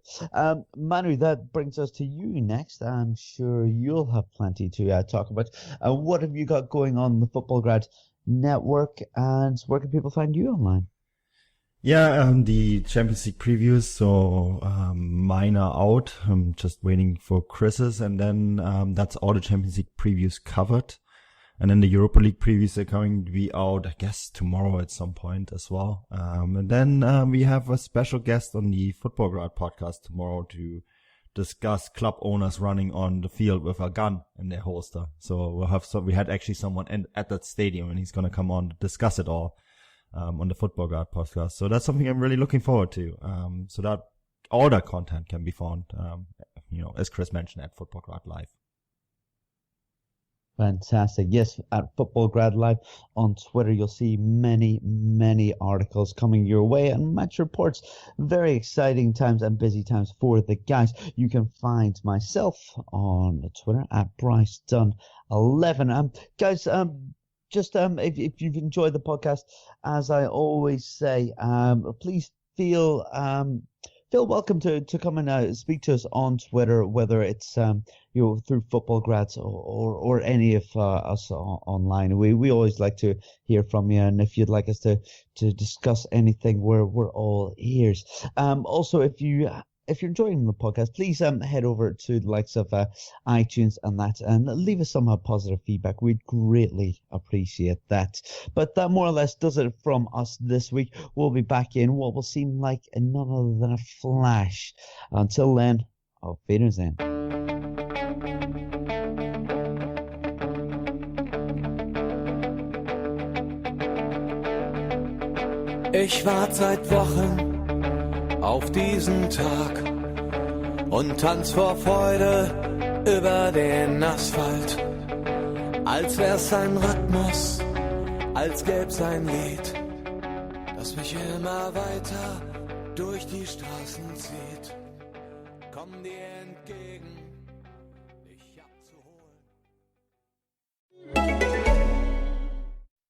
Manu, that brings us to you next. I'm sure you'll have plenty to talk about. What have you got going on the Football Grad Network, and where can people find you online? Yeah, the Champions League previews, so mine are out. I'm just waiting for Chris's, and then that's all the Champions League previews covered. And then the Europa League previews are going to be out, I guess, tomorrow at some point as well. And then we have a special guest on the Football Grad podcast tomorrow to discuss club owners running on the field with a gun in their holster. So we had actually someone at that stadium, and he's going to come on to discuss it all on the Football Grad podcast. So that's something I'm really looking forward to. So that all that content can be found, as Chris mentioned, at Football Grad Live. Fantastic. Yes, at Football Grad Live on Twitter, you'll see many, many articles coming your way and match reports. Very exciting times and busy times for the guys. You can find myself on Twitter at Bryce Dunn 11. Guys, just if you've enjoyed the podcast, as I always say, please feel welcome to come and speak to us on Twitter, whether it's through Football Grads or any of us online. We always like to hear from you, and if you'd like us to discuss anything, we're all ears. Also, if you're enjoying the podcast, please head over to the likes of iTunes and leave us some positive feedback. We'd greatly appreciate that. But that more or less does it from us this week. We'll be back in what will seem like none other than a flash. Until then, auf Wiedersehen. Ich warte seit Wochen auf diesen Tag und tanz vor Freude über den Asphalt, als wär's ein Rhythmus, als gäb's ein Lied, das mich immer weiter durch die Straßen zieht. Komm dir entgegen, dich abzuholen.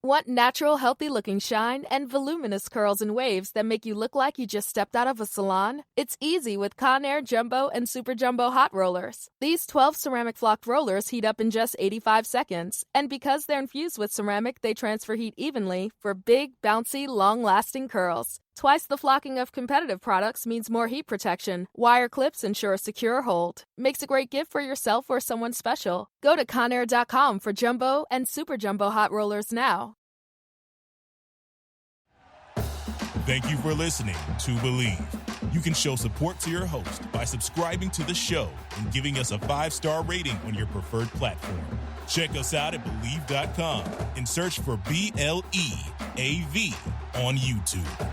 Want natural, healthy-looking shine and voluminous curls and waves that make you look like you just stepped out of a salon? It's easy with Conair Jumbo and Super Jumbo Hot Rollers. These 12 ceramic flocked rollers heat up in just 85 seconds. And because they're infused with ceramic, they transfer heat evenly for big, bouncy, long-lasting curls. Twice the flocking of competitive products means more heat protection. Wire clips ensure a secure hold. Makes a great gift for yourself or someone special. Go to Conair.com for Jumbo and Super Jumbo Hot Rollers now. Thank you for listening to Believe. You can show support to your host by subscribing to the show and giving us a 5-star rating on your preferred platform. Check us out at Believe.com and search for BLEAV on YouTube.